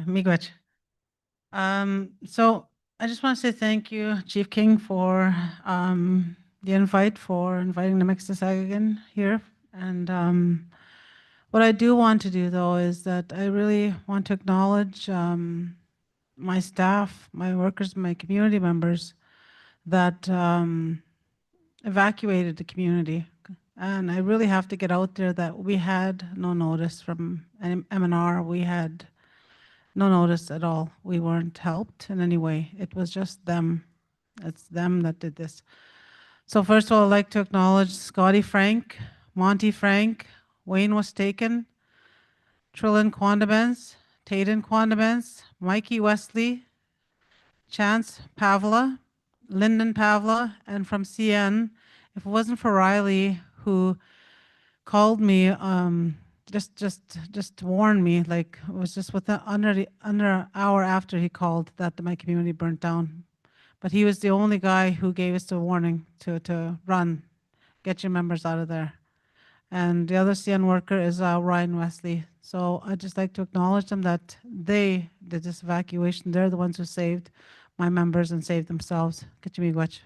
Miigwech. So I just want to say thank you, Chief King, for the invite, for inviting the Mixtasagagan here. And what I do want to do, though, is that I really want to acknowledge my staff, my workers, my community members that evacuated the community. And I really have to get out there that we had no notice from MNR. We had no notice at all. We weren't helped in any way. It was just them. It's them that did this. So first of all, I'd like to acknowledge Scotty Frank, Monty Frank, Wayne was taken, Trillin Quandabens, Tayden Quandabens, Mikey Wesley, Chance Pavla, Lyndon Pavla, and from CN, if it wasn't for Riley, who called me, just warned me, like it was just under an hour after he called that my community burnt down. But he was the only guy who gave us the warning to run, get your members out of there. And the other CN worker is Ryan Wesley. So I'd just like to acknowledge them that they did this evacuation. They're the ones who saved my members and saved themselves. Kichimigwach.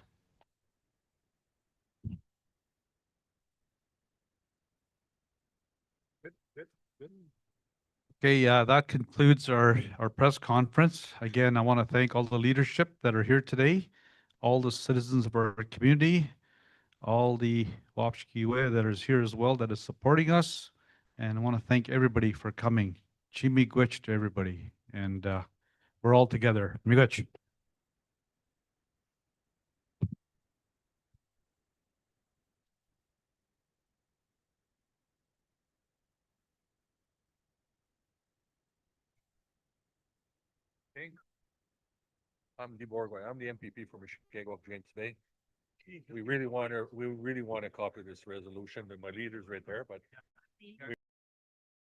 Okay, that concludes our press conference. Again, I want to thank all the leadership that are here today, all the citizens of our community, all the Wapshkiwe that is here as well that is supporting us. And I want to thank everybody for coming. Chimigwich to everybody. And we're all together. Miigwech. I'm DeBorgoy. I'm the MPP for Mishkego again today. We really want to copy this resolution, but my leader's right there, but we